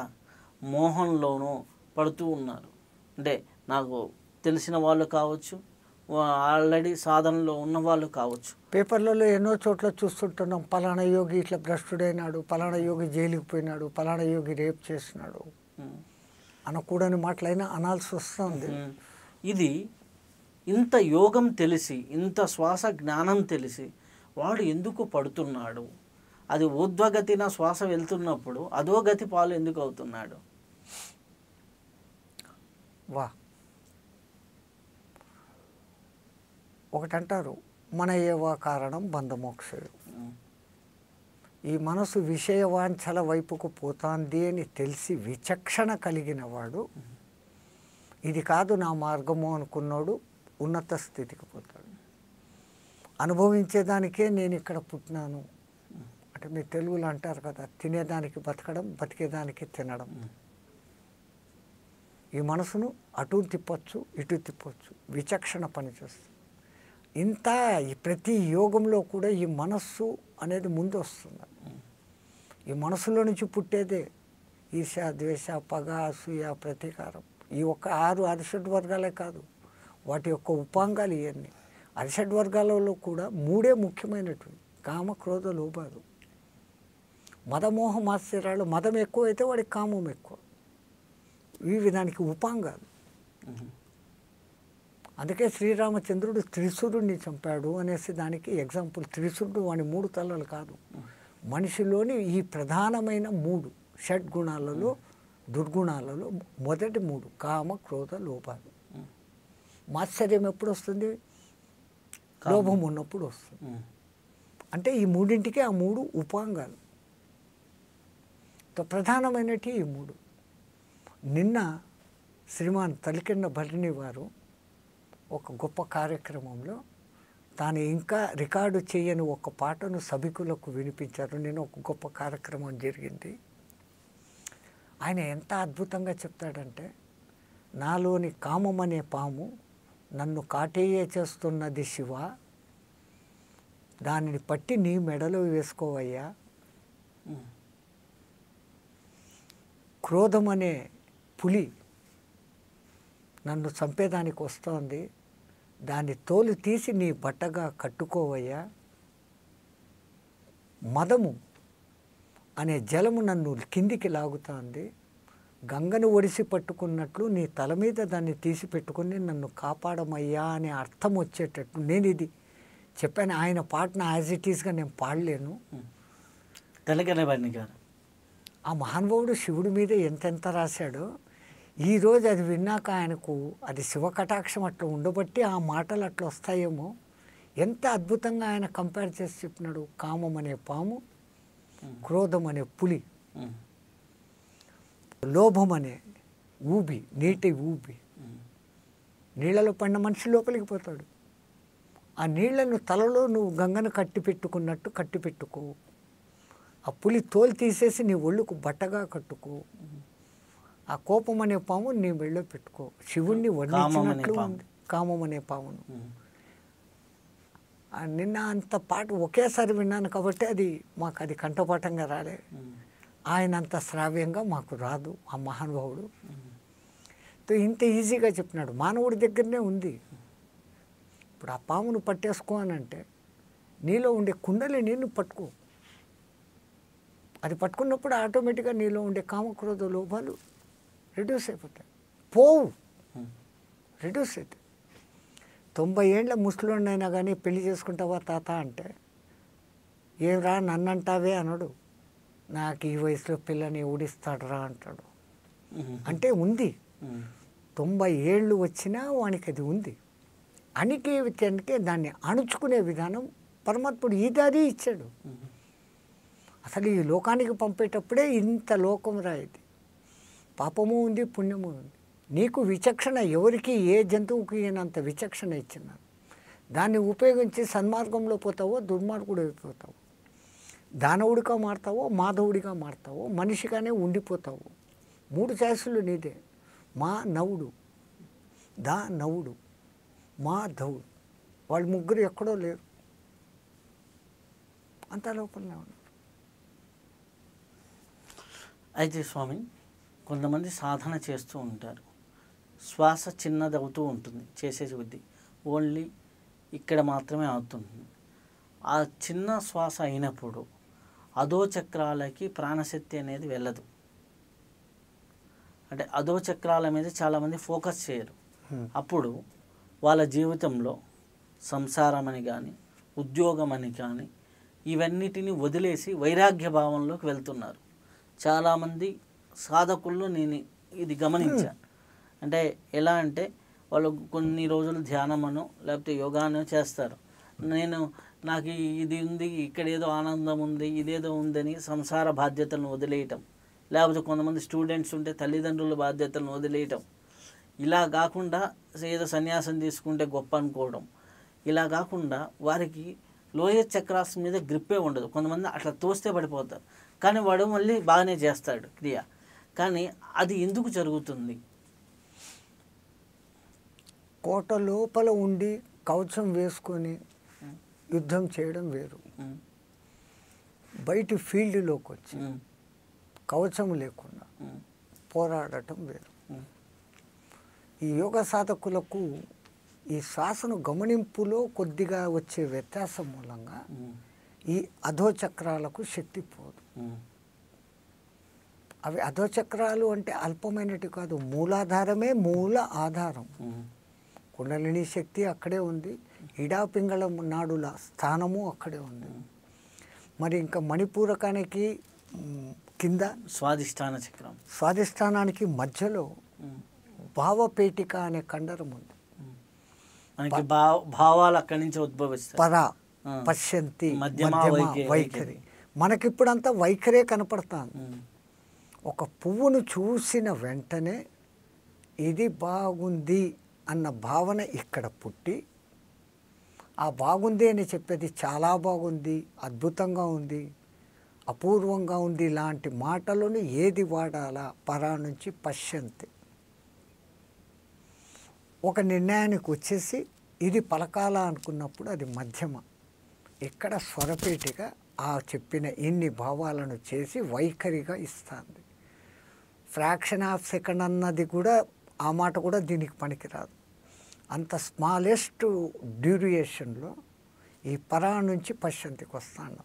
మోహంలోనూ పడుతూ ఉన్నారు. అంటే నాకు తెలిసిన వాళ్ళు కావచ్చు, ఆల్రెడీ సాధనలో ఉన్న వాళ్ళు కావచ్చు. పేపర్లలో ఎన్నో చోట్ల చూస్తుంటున్నాం, పలానా యోగి ఇట్లా భ్రష్టుడైనాడు, పలానా యోగి జైలుకి పోయినాడు, పలానా యోగి రేప్ చేసినాడు అనకూడని మాటలైనా అనాల్సి వస్తుంది. ఇది ఇంత యోగం తెలిసి, ఇంత శ్వాస జ్ఞానం తెలిసి వాడు ఎందుకు పడుతున్నాడు? అది ఊర్ధ్వగతిన శ్వాస వెళ్తున్నప్పుడు అధోగతి పాలు ఎందుకు అవుతున్నాడు? వా ఒకటంటారు, మన ఏవా కారణం బంధమోక్షయు. ఈ మనసు విషయవాంఛల వైపుకు పోతాంది అని తెలిసి విచక్షణ కలిగిన వాడు, ఇది కాదు నా మార్గము అనుకున్నాడు, ఉన్నత స్థితికి పోతాడు. అనుభవించేదానికే నేను ఇక్కడ పుట్టినాను అంటే మీ తెలుగులో అంటారు కదా, తినేదానికి బతకడం, బతికేదానికి తినడం. ఈ మనసును అటు తిప్పొచ్చు, ఇటు తిప్పొచ్చు, విచక్షణ పనిచేస్తుంది. ఇంత ప్రతి యోగంలో కూడా ఈ మనస్సు అనేది ముందు వస్తుంది. ఈ మనసులో నుంచి పుట్టేదే ఈర్ష, ద్వేష, పగ, అసూయ, ప్రతీకారం. ఈ ఒక్క 6 అరిషడ్వర్గాలే కాదు, వాటి యొక్క ఉపాంగాలు ఇవన్నీ. అరిషడ్వర్గాలలో కూడా 3 ముఖ్యమైనటువంటి: కామ, క్రోధ, లోభాలు. మదమోహ మాత్సర్యాలు. మదం ఎక్కువైతే వాడికి కామం ఎక్కువ. ఇవి దానికి ఉపాంగాలు. అందుకే శ్రీరామచంద్రుడు త్రిశూరుడిని చంపాడు అనేసి దానికి ఎగ్జాంపుల్. త్రిశూరుడు వాడి 3 తలలు కాదు, మనిషిలోని ఈ ప్రధానమైన 3 షడ్గుణాలలో దుర్గుణాలలో మొదటి 3 కామ క్రోధ లోభాలు. మాత్సర్యం ఎప్పుడు వస్తుంది? లోభం ఉన్నప్పుడు వస్తుంది. అంటే ఈ 3ంటికి ఆ 3 ఉపాంగాలు. ప్రధానమైనటి ఈ 3. నిన్న శ్రీమాన్ తలికెన్న భరణి వారు ఒక గొప్ప కార్యక్రమంలో తాను ఇంకా రికార్డు చేయని ఒక పాటను సభికులకు వినిపించారు. నేను ఒక గొప్ప కార్యక్రమం జరిగింది. ఆయన ఎంత అద్భుతంగా చెప్తాడంటే, నాలోని కామం అనే పాము నన్ను కాటేయ చేస్తున్నది శివ, దానిని పట్టి నీ మెడలో వేసుకోవయ్యా. క్రోధం అనే పులి నన్ను చంపేదానికి వస్తోంది, దాన్ని తోలు తీసి నీ బట్టగా కట్టుకోవయ్యా. మదము అనే జలము నన్ను కిందికి లాగుతోంది, గంగను ఒడిసి పట్టుకున్నట్లు నీ తల మీద దాన్ని తీసి పెట్టుకుని నన్ను కాపాడమయ్యా అనే అర్థం వచ్చేటట్టు నేను ఇది చెప్పాను. ఆయన పాటను యాజ్ ఇట్ ఈస్గా నేను పాడలేను. ఆ మహానుభావుడు శివుడి మీద ఎంతెంత రాశాడో ఈరోజు అది విన్నాక ఆయనకు అది శివకటాక్షం అట్లా ఉండబట్టి ఆ మాటలు అట్లా వస్తాయేమో. ఎంత అద్భుతంగా ఆయన కంపేర్ చేసి చెప్పినాడు. కామం అనే పాము, క్రోధం అనే పులి, లోభం అనే ఊబి, నీటి ఊబి. నీళ్ళలో పడిన మనిషి లోపలికి పోతాడు. ఆ నీళ్లను తలలో నువ్వు గంగను కట్టి పెట్టుకున్నట్టు కట్టి పెట్టుకో. ఆ పులి తోలు తీసేసి నీ ఒళ్ళుకు బట్టగా కట్టుకో. ఆ కోపం అనే పాము నీ మెళ్ళో పెట్టుకో. శివుణ్ణి వర్ణించినట్లు ఉంది కామం అనే పామును. నిన్న అంత పాట ఒకేసారి విన్నాను కాబట్టి అది మాకు అది కంఠపాఠంగా రాలే. ఆయన అంత శ్రావ్యంగా మాకు రాదు ఆ మహానుభావుడు. ఇంత ఈజీగా చెప్పినాడు. మానవుడి దగ్గరనే ఉంది. ఇప్పుడు ఆ పామును పట్టేసుకో అని అంటే నీలో ఉండే కుండలిని నువ్వు పట్టుకో. అది పట్టుకున్నప్పుడు ఆటోమేటిక్గా నీలో ఉండే కామక్రోధ లోభాలు రెడ్యూస్ అయిపోతాయి, పోవు, రెడ్యూస్ అవుతాయి. 90 ఏళ్ళ ముసలోడినైనా కానీ పెళ్లి చేసుకుంటావా తాత అంటే, ఏం రా నన్నంటావే అనడు. నాకు ఈ వయసులో పిల్లని ఊడిస్తాడురా అంటాడు. అంటే ఉంది. 90 ఏళ్ళు వచ్చినా వానికి అది ఉంది. అణికే విషయానికే దాన్ని అణుచుకునే విధానం పరమాత్ముడు ఈ దారి ఇచ్చాడు. అసలు ఈ లోకానికి పంపేటప్పుడే ఇంత లోకం రాయిది. పాపము ఉంది, పుణ్యము ఉంది. నీకు విచక్షణ ఎవరికి ఏ జంతువుకి అయినంత విచక్షణ ఇచ్చినాను. దాన్ని ఉపయోగించి సన్మార్గంలో పోతావో దుర్మార్గుడు అయిపోతావు. దానవుడిగా మారుతావో మాధవుడిగా మారుతావో మనిషిగానే ఉండిపోతావు. 3 ఛాయిస్లు నీదే. మా నవుడు, దా నవుడు, మా ధవుడు. వాళ్ళు ముగ్గురు ఎక్కడో లేరు, అంత లోపలనే ఉన్నారు. అయితే స్వామి, కొంతమంది సాధన చేస్తూ ఉంటారు, శ్వాస చిన్నదవుతూ ఉంటుంది చేసే కొద్దీ, ఓన్లీ ఇక్కడ మాత్రమే అవుతుంది. ఆ చిన్న శ్వాస అయినప్పుడు అధో చక్రాలకి ప్రాణశక్తి అనేది వెళ్ళదు. అంటే అధో చక్రాల మీద చాలామంది ఫోకస్ చేయరు. అప్పుడు వాళ్ళ జీవితంలో సంసారం అని కానీ ఉద్యోగం అని కానీ ఇవన్నిటిని వదిలేసి వైరాగ్య భావంలోకి వెళ్తున్నారు. చాలామంది సాధకుల్లో నేను ఇది గమనించాను. అంటే ఎలా అంటే వాళ్ళు కొన్ని రోజులు ధ్యానమనో లేకపోతే యోగానో చేస్తారు. నాకు ఇది ఉంది, ఇక్కడ ఏదో ఆనందం ఉంది, ఇదేదో ఉందని సంసార బాధ్యతలను వదిలేయటం, లేకపోతే కొంతమంది స్టూడెంట్స్ ఉంటే తల్లిదండ్రుల బాధ్యతలను వదిలేయటం, ఇలా కాకుండా ఏదో సన్యాసం తీసుకుంటే గొప్ప అనుకోవడం, ఇలా కాకుండా వారికి లోయర్ చక్రాస్ మీద గ్రిప్పే ఉండదు. కొంతమంది అట్లా తోస్తే పడిపోతారు, కానీ వాడు మళ్ళీ బాగానే చేస్తాడు క్రియ. కానీ అది ఎందుకు జరుగుతుంది? కోట లోపల ఉండి కవచం వేసుకొని యుద్ధం చేయడం వేరు, బయటి ఫీల్డ్లోకి వచ్చి కవచం లేకుండా పోరాడటం వేరు. ఈ యోగ సాధకులకు ఈ శ్వాసను గమనింపులో కొద్దిగా వచ్చే వ్యత్యాసం మూలంగా ఈ అధోచక్రాలకు శక్తి పోదు. అవి అధోచక్రాలు అంటే అల్పమైనవి కాదు, మూలాధారమే మూల ఆధారం. కుండలిని శక్తి అక్కడే ఉంది, ఇడా పింగళం నాడుల స్థానము అక్కడే ఉంది. మరి ఇంకా మణిపూరకానికి కింద స్వాదిష్టాన చక్రం, స్వాధిష్టానానికి మధ్యలో భావపేటిక అనే కండరం ఉంది. మనకి భావాలు అక్కడి నుంచి ఉద్భవిస్తాయి. పర పశ్యంతి మధ్యమ వైఖరి. మనకిప్పుడంతా వైఖరే కనపడుతుంది. ఒక పువ్వును చూసిన వెంటనే ఇది బాగుంది అన్న భావన ఇక్కడ పుట్టి, ఆ బాగుంది అని చెప్పేది చాలా బాగుంది, అద్భుతంగా ఉంది, అపూర్వంగా ఉంది లాంటి మాటలను ఏది వాడాలా పరా నుంచి పశ్యంతి. ఒక నిర్ణయానికి వచ్చేసి ఇది పలకాల అనుకున్నప్పుడు అది మధ్యమ. ఇక్కడ స్వరపేటిగా ఆ చెప్పిన ఇన్ని భావాలను చేసి వైఖరిగా ఇస్తుంది. ఫ్రాక్షన్ ఆఫ్ సెకండ్ అన్నది కూడా ఆ మాట కూడా దీనికి పనికిరాదు. అంత స్మాలెస్ట్ డ్యూరియేషన్లో ఈ పరా నుంచి పశ్యంతికి వస్తాను.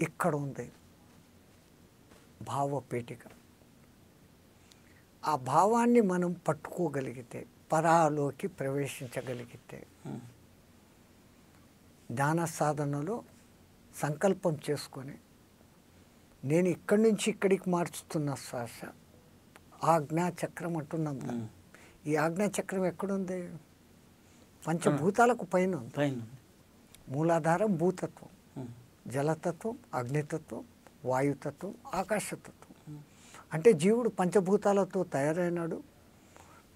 ఇక్కడ ఉంది భావపేటిక. ఆ భావాన్ని మనం పట్టుకోగలిగితే, పరాలోకి ప్రవేశించగలిగితే, ధ్యాన సాధనలో సంకల్పం చేసుకొని నేను ఇక్కడి నుంచి ఇక్కడికి మార్చుతున్న శ్వాస ఆజ్ఞాచక్రం అంటున్నాం. ఈ ఆజ్ఞాచక్రం ఎక్కడుంది? పంచభూతాలకు పైన ఉంది. మూలాధారం భూతత్వం, జలతత్వం, అగ్నితత్వం, వాయుతత్వం, ఆకాశతత్వం. అంటే జీవుడు పంచభూతాలతో తయారైనాడు.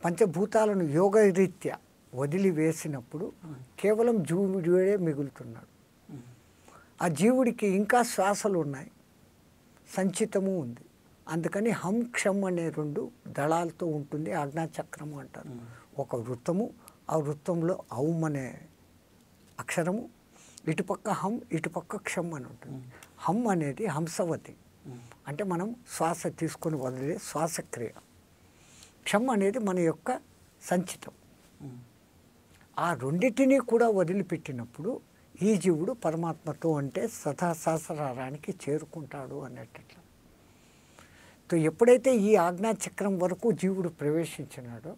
పంచభూతాలను యోగరీత్యా వదిలివేసినప్పుడు కేవలం జీవుడే మిగులుతున్నాడు. ఆ జీవుడికి ఇంకా శ్వాసలు ఉన్నాయి, సంచితము ఉంది. అందుకని హం క్షం అనే 2 దళాలతో ఉంటుంది. ఆజ్ఞాచక్రము అంటారు. ఒక వృత్తము, ఆ వృత్తంలో ఔం అనే అక్షరము, ఇటుపక్క హం ఇటుపక్క క్షం అని ఉంటుంది. హం అనేది హంసవతి, అంటే మనం శ్వాస తీసుకొని వదిలే శ్వాసక్రియ. క్షం అనేది మన యొక్క సంచితం. ఆ రెండింటినీ కూడా వదిలిపెట్టినప్పుడు ఈ జీవుడు పరమాత్మతో అంటే సహస్రారానికి చేరుకుంటాడు అనేటట్లు. ఎప్పుడైతే ఈ ఆజ్ఞాచక్రం వరకు జీవుడు ప్రవేశించినాడో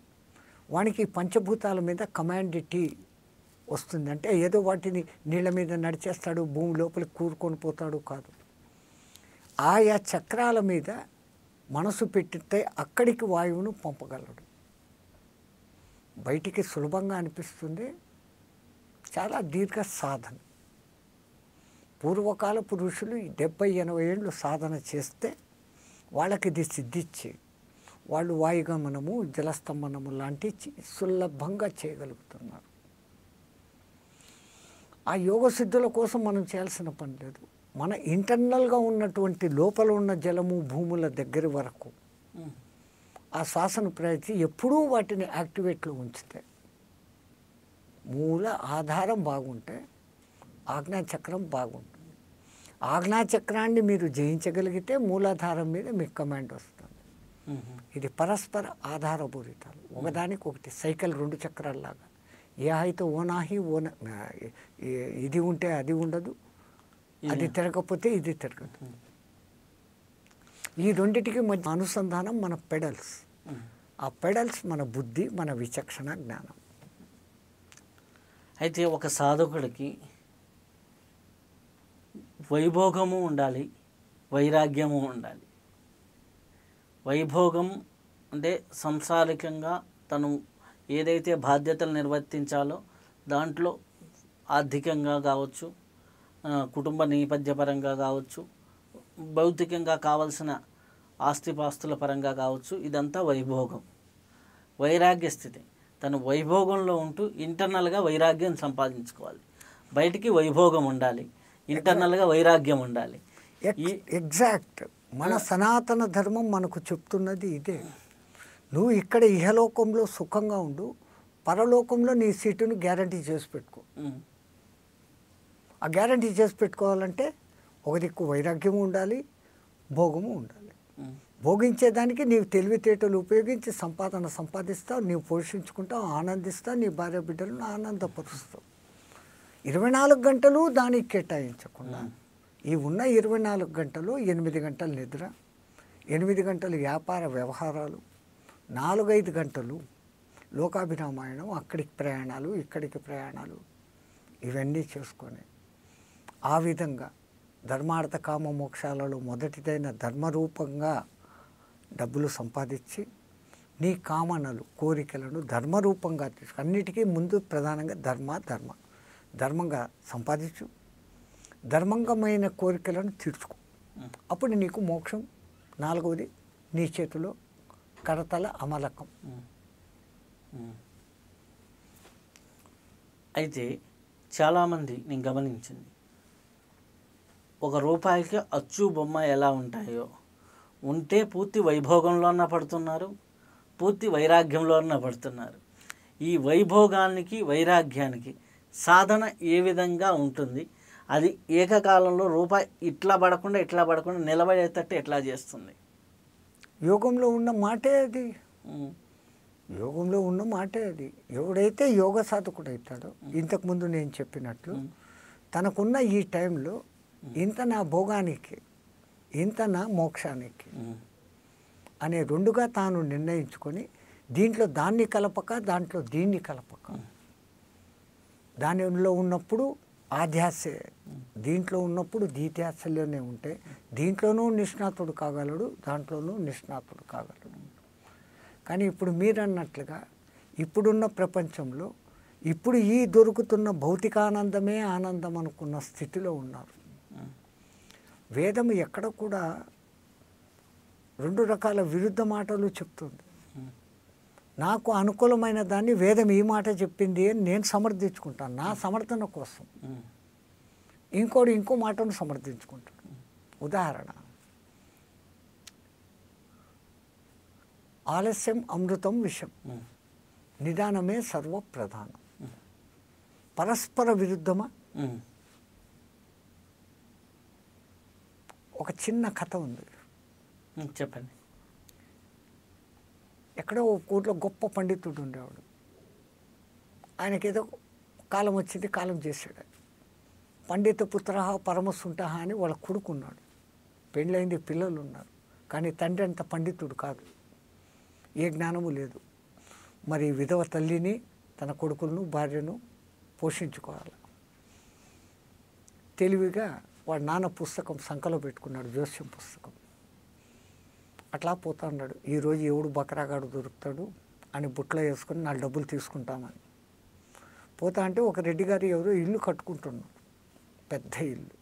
వానికి పంచభూతాల మీద కమాండిటీ వస్తుంది. అంటే ఏదో వాటిని నీళ్ళ మీద నడిచేస్తాడు, భూమి లోపలికి కూరుకొని పోతాడు కాదు. ఆయా చక్రాల మీద మనసు పెట్టితే అక్కడికి వాయువును పంపగలడు. బయటికి సులభంగా అనిపిస్తుంది, చాలా దీర్ఘ సాధన. పూర్వకాలపు ఋషులు 70-80 ఏళ్ళు సాధన చేస్తే వాళ్ళకి ఇది సిద్ధించి వాళ్ళు వాయుగమనము, జలస్తంభనము లాంటి సులభంగా చేయగలుగుతున్నారు. ఆ యోగ సిద్ధుల కోసం మనం చేయాల్సిన పని లేదు. మన ఇంటర్నల్గా ఉన్నటువంటి లోపల ఉన్న జలము భూముల దగ్గర వరకు ఆ శ్వాసను ప్రయత్నించి ఎప్పుడూ వాటిని యాక్టివేట్లో ఉంచితే, మూల ఆధారం బాగుంటే ఆజ్ఞాచక్రం బాగుంటుంది. ఆజ్ఞాచక్రాన్ని మీరు జయించగలిగితే మూలాధారం మీద మీకు కమాండ్ వస్తుంది. ఇది పరస్పర ఆధారపూరితాలు, ఒకదానికి ఒకటి సైకిల్ 2 చక్రాల్లాగా. ఏ అయితే ఓనాహి ఓన, ఇది ఉంటే అది ఉండదు, అది తిరగకపోతే ఇది తిరగదు. ఈ రెండిటికి మధ్య అనుసంధానం మన పెడల్స్. ఆ పెడల్స్ మన బుద్ధి, మన విచక్షణ జ్ఞానం. అయితే ఒక సాధకుడికి వైభోగము ఉండాలి, వైరాగ్యము ఉండాలి. వైభోగం అంటే సంసారికంగా తను ఏదైతే బాధ్యతలు నిర్వర్తించాలో దాంట్లో ఆర్థికంగా కావచ్చు, కుటుంబ నేపథ్యపరంగా కావచ్చు, భౌతికంగా కావలసిన ఆస్తిపాస్తుల పరంగా కావచ్చు, ఇదంతా వైభోగం. వైరాగ్య స్థితి, తను వైభోగంలో ఉంటూ ఇంటర్నల్గా వైరాగ్యం సంపాదించుకోవాలి. బయటికి వైభోగం ఉండాలి, ఇంటర్నల్గా వైరాగ్యం ఉండాలి. ఎగ్జాక్ట్ మన సనాతన ధర్మం మనకు చెప్తున్నది ఇదే. నువ్వు ఇక్కడ ఇహలోకంలో సుఖంగా ఉండు, పరలోకంలో నీ సీటును గ్యారంటీ చేసి పెట్టుకో. ఆ గ్యారంటీ చేసి పెట్టుకోవాలంటే ఒక దిక్కు వైరాగ్యము ఉండాలి, భోగము ఉండాలి. భోగించేదానికి నీవు తెలివితేటలు ఉపయోగించి సంపాదన సంపాదిస్తావు, నీవు పోషించుకుంటావు, ఆనందిస్తావు, నీ భార్య బిడ్డలను ఆనందపరుస్తావు. 24 గంటలు దానికి కేటాయించకుండా ఈ ఉన్న 24 గంటలు 8 గంటలు నిద్ర, 8 గంటలు వ్యాపార వ్యవహారాలు, 4-5 గంటలు లోకాభిరామాయణం, అక్కడికి ప్రయాణాలు, ఇక్కడికి ప్రయాణాలు, ఇవన్నీ చేసుకొని ఆ విధంగా ధర్మార్థ కామ మోక్షాలలో మొదటిదైన ధర్మరూపంగా డబ్బులు సంపాదించి నీ కామనలు కోరికలను ధర్మరూపంగా తీసుకో. అన్నిటికీ ముందు ప్రధానంగా ధర్మంగా సంపాదించు, ధర్మంగమైన కోరికలను తీర్చుకో. అప్పుడు నీకు మోక్షం. నాలుగవది నీ చేతిలో కరతల అమలకం. అయితే చాలామంది నేను గమనించింది, ఒక రూపాయికి అచ్చు బొమ్మ ఎలా ఉంటాయో ఉంటే పూర్తి వైభోగంలోనే పడుతున్నారు, పూర్తి వైరాగ్యంలోనే పడుతున్నారు. ఈ వైభోగానికి వైరాగ్యానికి సాధన ఏ విధంగా ఉంటుంది? అది ఏకకాలంలో రూపాయి ఇట్లా పడకుండా నిలబడేటట్టు ఎట్లా చేస్తుంది? యోగంలో ఉన్న మాటే అది. యోగంలో ఉన్న మాటే అది. ఎవడైతే యోగ సాధకుడు అవుతాడో, ఇంతకుముందు నేను చెప్పినట్లు తనకున్న ఈ టైంలో ఇంత నా భోగానికి, ఇంత నా మోక్షానికి అనే రెండుగా తాను నిర్ణయించుకొని దీంట్లో దాన్ని కలపక, దాంట్లో దీన్ని కలపక, దానిలో ఉన్నప్పుడు ఆధ్యాసే, దీంట్లో ఉన్నప్పుడు దీత్యాసలోనే ఉంటే దీంట్లోనూ నిష్ణాతుడు కాగలడు, దాంట్లోనూ నిష్ణాతుడు కాగలడు. కానీ ఇప్పుడు మీరు అన్నట్లుగా ఇప్పుడున్న ప్రపంచంలో ఇప్పుడు ఈ దొరుకుతున్న భౌతికానందమే ఆనందం అనుకున్న స్థితిలో ఉన్నారు. వేదం ఎక్కడ కూడా రెండు రకాల విరుద్ధ మాటలు చెప్తుంది. నాకు అనుకూలమైన దాన్ని వేదం ఈ మాట చెప్పింది అని నేను సమర్థించుకుంటాను నా సమర్థన కోసం. ఇంకోటి ఇంకో మాటను సమర్థించుకుంటాడు. ఉదాహరణ, ఆలస్యం అమృతం విషం, నిదానమే సర్వప్రధానం. పరస్పర విరుద్ధమా? ఒక చిన్న కథ ఉంది, చెప్పండి. ఎక్కడో ఒక ఊర్లో గొప్ప పండితుడు ఉండేవాడు. ఆయనకేదో కాలం వచ్చింది, కాలం చేశాడు. పండిత పుత్ర పరమసుంట అని వాళ్ళ కొడుకున్నాడు. పెళ్ళైంది, పిల్లలు ఉన్నారు. కానీ తండ్రి అంత పండితుడు కాదు, ఏ జ్ఞానము లేదు. మరి విధవ తల్లిని, తన కొడుకులను, భార్యను పోషించుకోవాలి. తెలివిగా వాడు నాన్న పుస్తకం సంకలో పెట్టుకున్నాడు, జోస్యం పుస్తకం. అట్లా పోతా ఉన్నాడు. ఈరోజు ఎవడు బకరాగాడు దొరుకుతాడు అని బుట్టలో వేసుకొని 4 డబ్బులు తీసుకుంటామని పోతా అంటే ఒక రెడ్డి గారు ఎవరో ఇల్లు కట్టుకుంటున్నాడు, పెద్ద ఇల్లు,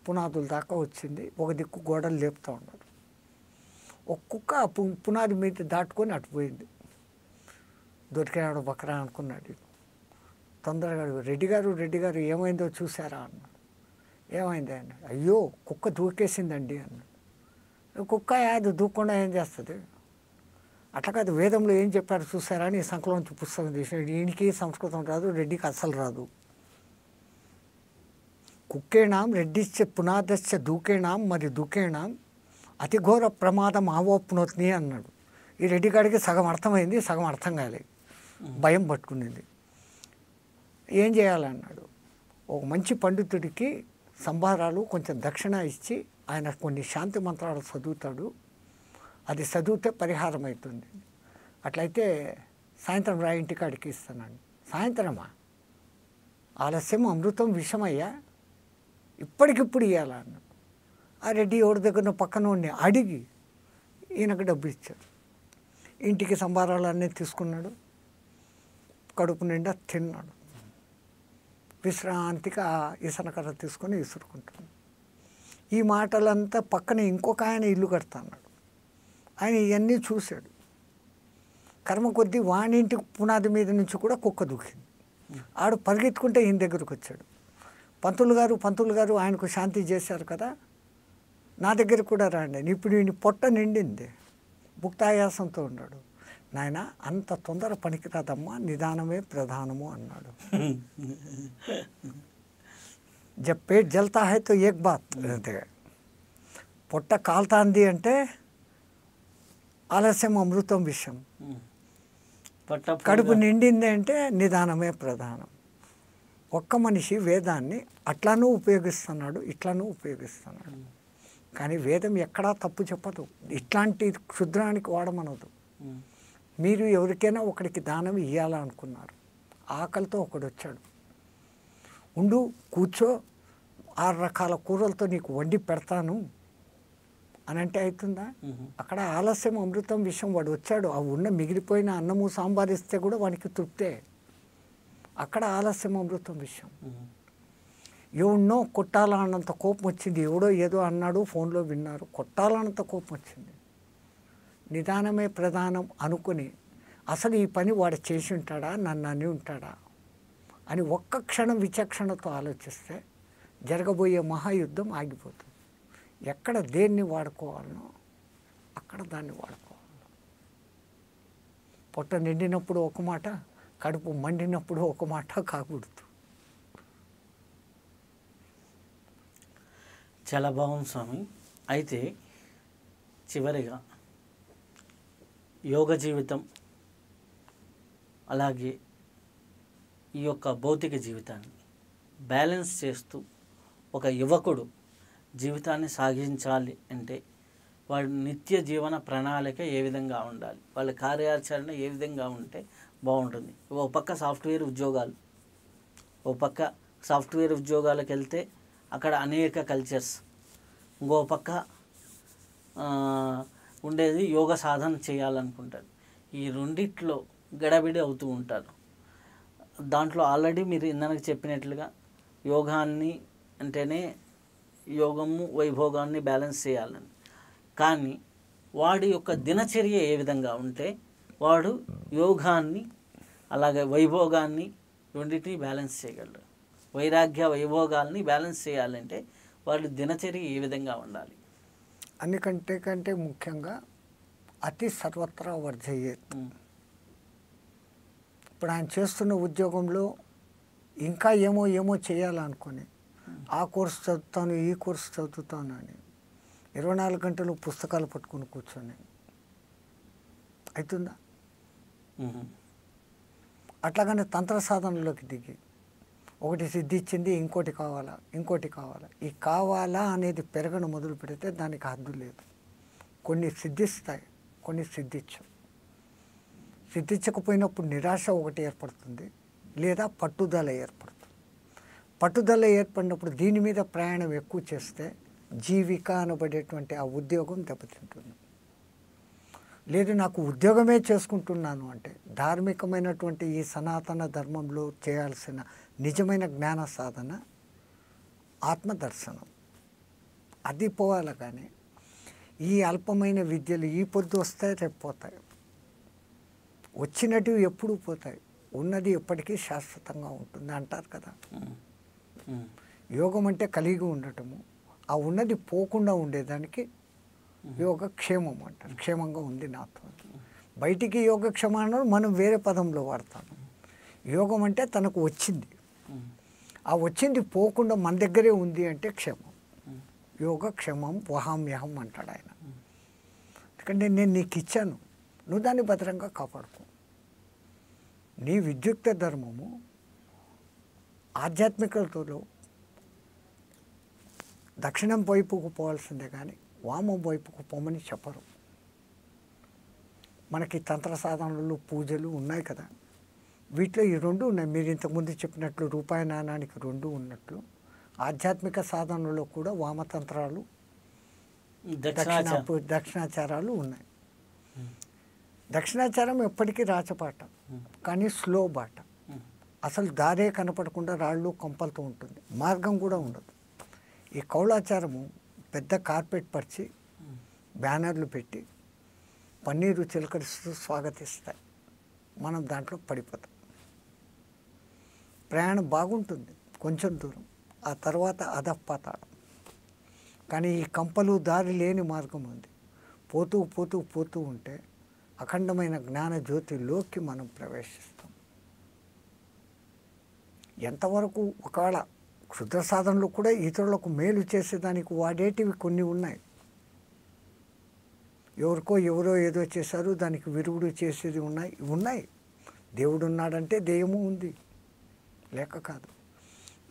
పునాదుల దాకా వచ్చింది. ఒక దిక్కు గోడలు లేపుతూ ఉన్నాడు. ఒక కుక్క పునాది మీద దాటుకొని అటు పోయింది. దొరికినాడు బకరా అనుకున్నాడు. తొందరగా రెడ్డి గారు ఏమైందో చూసారా అన్నాడు. ఏమైంది అన్నాడు. అయ్యో కుక్క దూకేసిందండి అన్నాడు. కుక్క అది దూకుండా ఏం చేస్తుంది? అట్లా కాదు, వేదంలో ఏం చెప్పారు చూసారా అని సంకలోంచి పుస్తకం తీసినాడు. ఈయనకి సంస్కృతం రాదు, రెడ్డికి అస్సలు రాదు. కుక్కేణాం రెడ్డిశ్చ పునాదశ్చ దూకేణాం మరి దూకేణాం అతి ఘోర ప్రమాదం ఆవోప్నోత్ని అన్నాడు. ఈ రెడ్డి గారికి సగం అర్థమైంది, సగం అర్థం కాలేదు, భయం పట్టుకునింది. ఏం చేయాలన్నాడు. ఒక మంచి పండితుడికి సంభారాలు కొంచెం దక్షిణ ఇచ్చి ఆయన కొన్ని శాంతి మంత్రాలు చదువుతాడు, అది చదివితే పరిహారం అవుతుంది. అట్లయితే సాయంత్రం రా ఇంటికాడికి ఇస్తానండి. సాయంత్రమా? ఆలస్యం అమృతం విషమయ్యా, ఇప్పటికిప్పుడు ఇవ్వాలన్నాడు. ఆ రెడ్డి ఎవరి దగ్గర పక్కన అడిగి ఈయనకు డబ్బు ఇచ్చాడు. ఇంటికి సంభారాలు అన్నీ తీసుకున్నాడు, కడుపు నిండా తిన్నాడు. విశ్రాంతిగా ఇసనకర్ర తీసుకొని ఇసురుకుంటాడు. ఈ మాటలంతా పక్కన ఇంకొక ఆయన ఇల్లు కడతాన్నాడు. ఆయన ఇవన్నీ చూశాడు. కర్మ కొద్దీ వాణింటికి పునాది మీద నుంచి కూడా కుక్క దూకింది. ఆడు పరిగెత్తుకుంటే ఈయన దగ్గరకు వచ్చాడు. పంతులు గారు ఆయనకు శాంతి చేశారు కదా, నా దగ్గర కూడా రాండి. ఇప్పుడు ఈయన పొట్ట నిండింది, భుక్తాయాసంతో ఉన్నాడు. నాయన అంత తొందర పనికిరాదమ్మా, నిదానమే ప్రధానము అన్నాడు. జబ్ పేట్ జల్తా హై తో ఏక్ బాత్, పొట్ట కాల్తాంది అంటే ఆలస్యం అమృతం విషయం, కడుపు నిండింది అంటే నిదానమే ప్రధానం. ఒక్క మనిషి వేదాన్ని అట్లానూ ఉపయోగిస్తున్నాడు, ఇట్లానూ ఉపయోగిస్తున్నాడు. కానీ వేదం ఎక్కడా తప్పు చెప్పదు, ఇట్లాంటి క్షుద్రానికి వాడమనదు. మీరు ఎవరికైనా ఒకడికి దానం ఇవ్వాలనుకున్నారు, ఆకలితో ఒకడు వచ్చాడు, ఉండు కూర్చో 6 రకాల కూరలతో నీకు వండి పెడతాను అని అంటే అవుతుందా? అక్కడ ఆలస్యం అమృతం విషయం. వాడు వచ్చాడు, ఆ ఉన్న మిగిలిపోయిన అన్నము సాంబార్ ఇస్తే కూడా వానికి తృప్తే. అక్కడ ఆలస్యం అమృతం విషయం. ఎవడో కొట్టాలన్నంత కోపం వచ్చింది, ఎవడో ఏదో అన్నాడు, ఫోన్లో విన్నారు, కొట్టాలన్నంత కోపం వచ్చింది. నిదానమే ప్రధానం అనుకుని అసలు ఈ పని వాడు చేసి ఉంటాడా, నన్ను అని ఉంటాడా అని ఒక్క క్షణం విచక్షణతో ఆలోచిస్తే జరగబోయే మహాయుద్ధం ఆగిపోతుంది. ఎక్కడ దేన్ని వాడుకోవాలనో అక్కడ దాన్ని వాడుకోవాలి. పొట్ట నిండినప్పుడు ఒక మాట, కడుపు మండినప్పుడు ఒక మాట కాకూడదు. చాలా బాగుంది స్వామి. అయితే చివరిగా యోగ జీవితం అలాగే ఈ యొక్క భౌతిక జీవితాన్ని బ్యాలెన్స్ చేస్తూ ఒక యువకుడు జీవితాన్ని సాగించాలి అంటే వాళ్ళ నిత్య జీవన ప్రణాళిక ఏ విధంగా ఉండాలి, వాళ్ళ కార్యాచరణ ఏ విధంగా ఉంటే బాగుంటుంది? ఓ పక్క సాఫ్ట్వేర్ ఉద్యోగాలు, ఓ పక్క సాఫ్ట్వేర్ ఉద్యోగాలకు వెళ్తే అక్కడ అనేక కల్చర్స్, ఇంకో పక్క ఉండేది యోగ సాధన చేయాలనుకుంటారు. ఈ రెండిట్లో గడబిడి అవుతూ ఉంటారు. దాంట్లో ఆల్రెడీ మీరు ఇందాక చెప్పినట్లుగా యోగాన్ని అంటేనే యోగము వైభోగాన్ని బ్యాలెన్స్ చేయాలని, కానీ వాడి యొక్క దినచర్య ఏ విధంగా ఉంటే వాడు యోగాన్ని అలాగే వైభోగాన్ని రెండింటినీ బ్యాలెన్స్ చేయగలరు. వైరాగ్య వైభోగాల్ని బ్యాలెన్స్ చేయాలంటే వాడి దినచర్య ఏ విధంగా ఉండాలి? అన్నికంటే ముఖ్యంగా అతి సర్వత్రా వర్జయ్యేత్. ఇప్పుడు ఆయన చేస్తున్న ఉద్యోగంలో ఇంకా ఏమో చేయాలనుకుని ఆ కోర్సు చదువుతాను, ఈ కోర్సు చదువుతాను అని 24 గంటలు పుస్తకాలు పట్టుకుని కూర్చొని అవుతుందా? అట్లాగనే తంత్ర సాధనలోకి దిగి ఒకటి సిద్ధించింది, ఇంకోటి కావాలా. ఈ కావాలా అనేది పెరగడం మొదలు పెడితే దానికి హద్దు లేదు. కొన్ని సిద్ధిస్తాయి, కొన్ని సిద్ధించకపోయినప్పుడు నిరాశ ఒకటి ఏర్పడుతుంది, లేదా పట్టుదల ఏర్పడుతుంది. పట్టుదల ఏర్పడినప్పుడు దీని మీద ప్రయాణం ఎక్కువ చేస్తే జీవిక అనబడేటువంటి ఆ ఉద్యోగం దెబ్బతింటుంది. లేదు నాకు ఉద్యోగమే చేసుకుంటున్నాను అంటే ధార్మికమైనటువంటి ఈ సనాతన ధర్మంలో చేయాల్సిన నిజమైన జ్ఞాన సాధన ఆత్మదర్శనం, అది పోవాలి. కానీ ఈ అల్పమైన విద్యలు ఈ పొద్దు వస్తాయి, రేపు పోతాయి. వచ్చినట్టు ఎప్పుడు పోతాయి, ఉన్నది ఎప్పటికీ శాశ్వతంగా ఉంటుంది అంటారు కదా. యోగం అంటే కలిగి ఉండటము, ఆ ఉన్నది పోకుండా ఉండేదానికి యోగక్షేమం అంటారు. క్షేమంగా ఉంది నాతో. బయటికి యోగక్షేమం అన్నారు, మనం వేరే పదంలో వాడతాము. యోగం అంటే తనకు వచ్చింది, ఆ వచ్చింది పోకుండా మన దగ్గరే ఉంది అంటే క్షేమం. యోగక్షేమం వహామ్యహం అంటాడు ఆయన. ఎందుకంటే నేను నీకు ఇచ్చాను, నువ్వు దాన్ని భద్రంగా కాపాడుకో. నీ విద్యుక్త ధర్మము ఆధ్యాత్మికతలో దక్షిణం వైపుకు పోవాల్సిందే కానీ వామం వైపుకు పోమని చెప్పరు. మనకి తంత్ర సాధనలు పూజలు ఉన్నాయి కదా, వీటిలో ఈ రెండు ఉన్నాయి. మీరు ఇంతకుముందు చెప్పినట్లు రూపాయి నాణానికి రెండు ఉన్నట్లు ఆధ్యాత్మిక సాధనలో కూడా వామతంత్రాలు దక్షిణాచారాలు ఉన్నాయి. దక్షిణాచారం ఎప్పటికీ రాచపాట, కానీ స్లో బాట. అసలు దారే కనపడకుండా రాళ్ళు కొంపలతో ఉంటుంది, మార్గం కూడా ఉండదు. ఈ కౌలాచారము పెద్ద కార్పెట్ పరిచి బ్యానర్లు పెట్టి పన్నీరు చిలకరిస్తూ స్వాగతిస్తాయి, మనం దాంట్లో పడిపోతాం. ప్రయాణం బాగుంటుంది కొంచెం దూరం, ఆ తర్వాత అధపాతాళం. కానీ ఈ కంపలు దారి లేని మార్గం ఉంది. పోతూ ఉంటే అఖండమైన జ్ఞాన జ్యోతిలోకి మనం ప్రవేశిస్తాం. ఎంతవరకు ఒకవేళ క్షుద్ర సాధనలు కూడా ఇతరులకు మేలు చేసేదానికి వాడేటివి కొన్ని ఉన్నాయి. ఎవరో ఏదో చేశారు, దానికి విరుగుడు చేసేది ఉన్నాయి. దేవుడు ఉన్నాడంటే దెయ్యము ఉంది, లేక కాదు.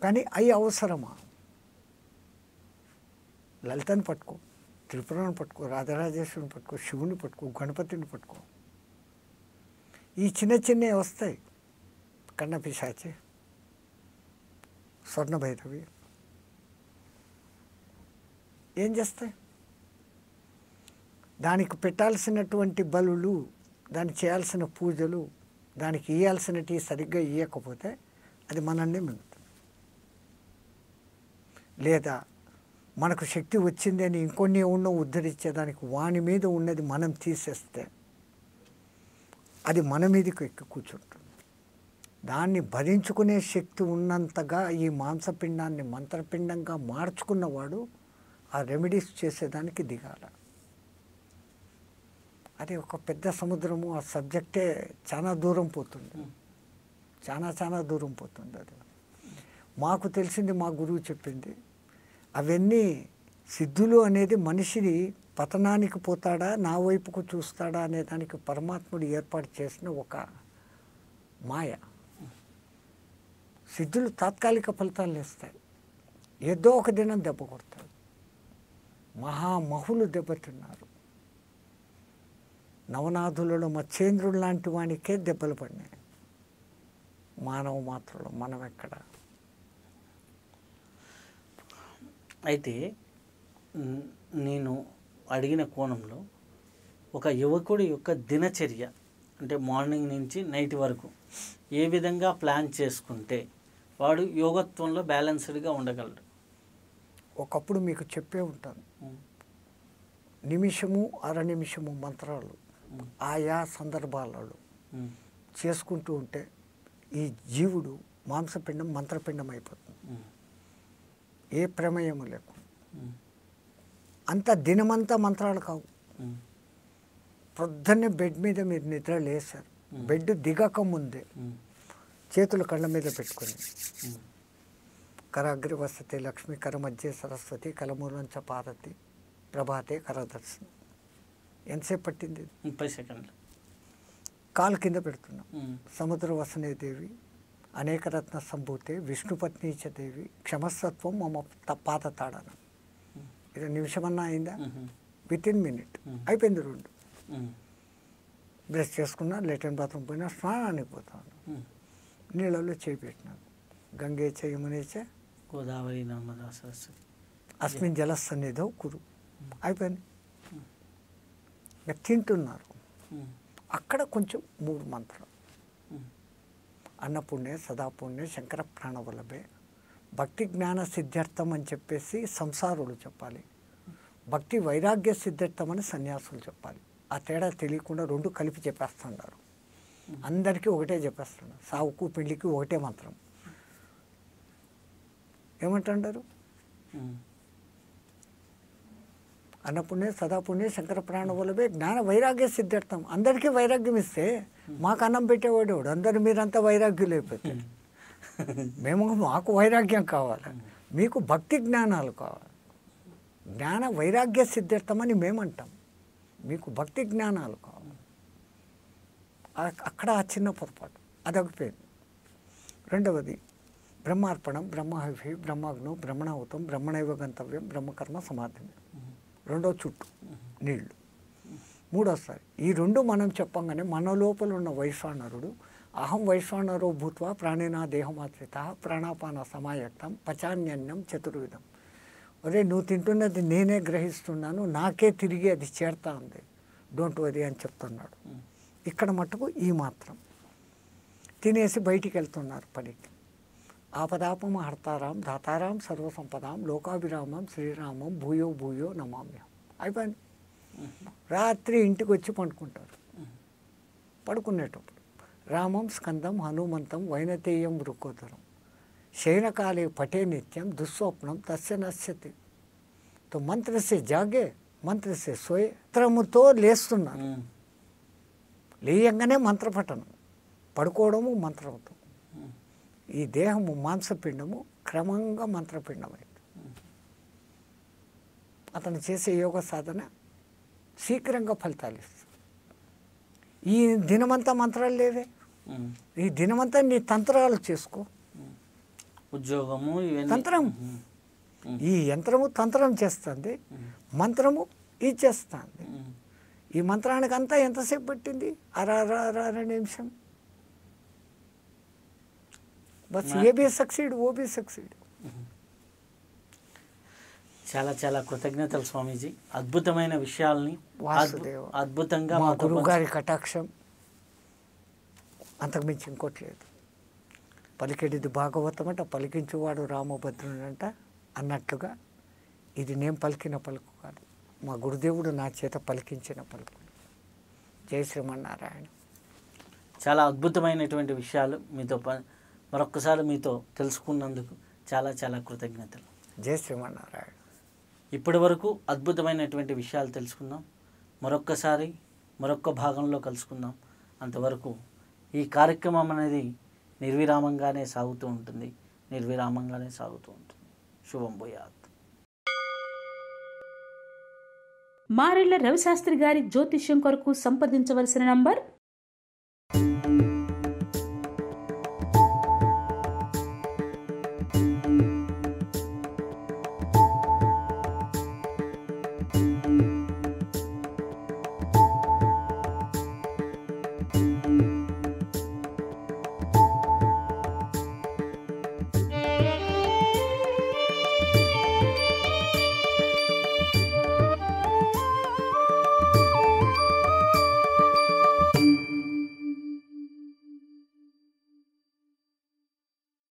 కానీ అవి అవసరమా? లలితని పట్టుకో, త్రిపురను పట్టుకో, రాజరాజేశ్వరిని పట్టుకో, శివుని పట్టుకో, గణపతిని పట్టుకో. ఈ చిన్నవి వస్తాయి. కన్నపిశాచి, స్వర్ణభైరవి, ఏం చేస్తాయి? దానికి పెట్టాల్సినటువంటి బలులు, దానికి చేయాల్సిన పూజలు, దానికి ఇవ్వాల్సినవి సరిగ్గా ఇవ్వకపోతే అది మనల్ని మింగుతుంది. లేదా మనకు శక్తి వచ్చింది అని ఇంకొన్ని ఉన్నో ఉద్ధరించేదానికి వాని మీద ఉన్నది మనం తీసేస్తే అది మన మీదకి ఎక్కి కూర్చుంటుంది. దాన్ని భరించుకునే శక్తి ఉన్నంతగా ఈ మాంసపిండాన్ని మంత్రపిండంగా మార్చుకున్నవాడు ఆ రెమెడీస్ చేసేదానికి దిగాల. అది ఒక పెద్ద సముద్రము. ఆ సబ్జెక్టే చాలా దూరం పోతుంది, చాలా దూరం పోతుంది. అది మాకు తెలిసింది, మా గురువు చెప్పింది. అవన్నీ సిద్ధులు అనేది మనిషిని పతనానికి పోతాడా, నా వైపుకు చూస్తాడా అనే దానికి పరమాత్ముడు ఏర్పాటు చేసిన ఒక మాయ. సిద్ధులు తాత్కాలిక ఫలితాలు ఇస్తాయి, ఏదో ఒక దినం దెబ్బ కొడతాడు. మహామహులు దెబ్బతిన్నారు. నవనాథులలో మత్స్యేంద్రుడు లాంటి వానికే దెబ్బలు పడినాయి. మానవ మాత్రలో మనం ఎక్కడ? అయితే నేను అడిగిన కోణంలో ఒక యువకుడి యొక్క దినచర్య అంటే మార్నింగ్ నుంచి నైట్ వరకు ఏ విధంగా ప్లాన్ చేసుకుంటే వాడు యోగత్వంలో బ్యాలెన్స్డ్గా ఉండగలడు? ఒకప్పుడు మీకు చెప్పే ఉంటాను, నిమిషము అర నిమిషము మంత్రాలు ఆయా సందర్భాలలో చేసుకుంటూ ఉంటే ఈ జీవుడు మాంసపిండం మంత్రపిండం అయిపోతుంది. ఏ ప్రమేయము లేకుండా అంత దినమంతా మంత్రాలు కావు. పొద్దున్నే బెడ్ మీద మీరు నిద్ర లేసారు, బెడ్ దిగక ముందే చేతులు కళ్ళ మీద పెట్టుకొని కరాగ్రి వసతి లక్ష్మి, కర మధ్య సరస్వతి, కలమూలంచ పార్వతి, ప్రభాతే కరదర్శనం. ఎంతసేపు పట్టింది? 30 సెకండ్లు. కాలు కింద పెడుతున్నాం. సముద్ర వసనే దేవి, అనేక రత్న సంభూతే, విష్ణుపత్నీచ దేవి, క్షమస్వత్వం మమ పాత తాడనం. ఇది నిమిషమన్నా అయిందా? వితిన్ మినిట్ అయిపోయింది. 2 బ్రష్ చేసుకున్నా, లెట్రిన్ బాత్రూమ్ పోయినా, స్నానానికి పోతాను, నీళ్ళలో చేయి పెట్టినాను. గంగేచ యమునేచ గోదావరి నర్మదా సరస్వతి అస్మిన్ జలసన్నిధౌ కురు. అయిపోయింది. ఇక తింటున్నారు, అక్కడ కొంచెం 3 మంత్రాలు. అన్నపుణ్యే సదాపుణ్యే శంకర ప్రాణవల్లభే. భక్తి జ్ఞాన సిద్ధార్థం అని చెప్పేసి సంసారులు చెప్పాలి, భక్తి వైరాగ్య సిద్ధార్థం అని సన్యాసులు చెప్పాలి. ఆ తేడా తెలియకుండా 2 కలిపి చెప్పేస్తున్నారు. అందరికీ ఒకటే చెప్పేస్తున్నారు. సావుకు పెళ్ళికి ఒకటే మంత్రం. ఏమంటారు? అన్నపుణ్యే సదాపుణ్యే శంకర ప్రాణవల్లభే జ్ఞాన వైరాగ్య సిద్ధార్థం. అందరికీ వైరాగ్యం ఇస్తే మాకు అన్నం పెట్టేవాడు అందరు మీరంతా వైరాగ్యులు అయిపోతే మాకు వైరాగ్యం కావాలి, మీకు భక్తి జ్ఞానాలు కావాలి. జ్ఞాన వైరాగ్య సిద్ధార్థం అని మేమంటాం, మీకు భక్తి జ్ఞానాలు కావాలి. అక్కడ ఆ చిన్న పొరపాటు అదొక పేరు. రెండవది బ్రహ్మార్పణం, బ్రహ్మహవి, బ్రహ్మాగ్నం, బ్రహ్మణాహుతం, బ్రహ్మణైవ గంతవ్యం, బ్రహ్మకర్మ సమాధి. రెండో చుట్టు నీళ్ళు. మూడోసారి ఈ 2 మనం చెప్పంగానే మన లోపల ఉన్న వైశ్వానరుడు అహం వైశ్వానరో భూత్వా ప్రాణినా దేహమాశ్రిత ప్రాణాపాన సమాయక్తం పచాన్యన్నం చతుర్విధం. ఒరే నువ్వు తింటున్నది నేనే గ్రహిస్తున్నాను, నాకే తిరిగి అది చేరుతా ఉంది, డోంట్ వరీ అని చెప్తున్నాడు. ఇక్కడ మట్టుకు ఈ మాత్రం తినేసి బయటికి వెళ్తున్నారు పనికి. ఆపదాపం హర్తారాం దాతారాం సర్వసంపదాం లోకాభిరామం శ్రీరామం భూయో భూయో నమామ్యం. అయిపోయింది. రాత్రి ఇంటికి వచ్చి పండుకుంటారు. పడుకునేటప్పుడు రామం స్కందం హనుమంతం వైనతేయం వృకోదరం శయనకాలే పటే నిత్యం దుస్వప్నం తస్య నశ్యతి. తో మంత్రసే జాగే మంత్రసే సోయే. మంత్రముతో లేస్తున్నారు, లేయంగానే మంత్రపఠనం, పడుకోవడము మంత్రంతో. ఈ దేహము మాంసపిండము క్రమంగా మంత్రపిండమైంది. అతను చేసే యోగ సాధన శీఘ్రంగా ఫలితాలు ఇస్తుంది. ఈ దినమంతా మంత్రాలు లేవే, ఈ దినమంతా నీ తంత్రాలు చేసుకో. ఉద్యోగము తంత్రం, ఈ యంత్రము తంత్రం చేస్తుంది, మంత్రము ఇది చేస్తుంది. ఈ మంత్రానికి అంతా ఎంతసేపు పట్టింది? అర నిమిషం. బస్ A B succeed, O B succeed. చాలా చాలా కృతజ్ఞతలు స్వామీజీ. అద్భుతమైన విషయాల్ని వాసుదేవ అద్భుతంగా మా మాతో గురువు గారి కటాక్షం అంతకుమించి ఇంకోటి లేదు. పలికెడిది భాగవతం అంట, పలికించువాడు రామభద్రుడంట అన్నట్లుగా ఇది నేను పలికిన పలుకు కాదు, మా గురుదేవుడు నా చేత పలికించిన పలుకు. జై శ్రీమన్నారాయణ. చాలా అద్భుతమైనటువంటి విషయాలు మీతో మరొక్కసారి మీతో తెలుసుకున్నందుకు చాలా చాలా కృతజ్ఞతలు. జై శ్రీమన్నారాయణ. ఇప్పటి వరకు అద్భుతమైనటువంటి విషయాలు తెలుసుకుందాం. మరొక్కసారి మరొక్క భాగంలో కలుసుకుందాం. అంతవరకు ఈ కార్యక్రమం అనేది నిర్విరామంగానే సాగుతూ ఉంటుంది. శుభం భూయాత్. మారెళ్ల రవిశాస్త్రి గారి జ్యోతిష్యం కొరకు సంప్రదించవలసిన నంబర్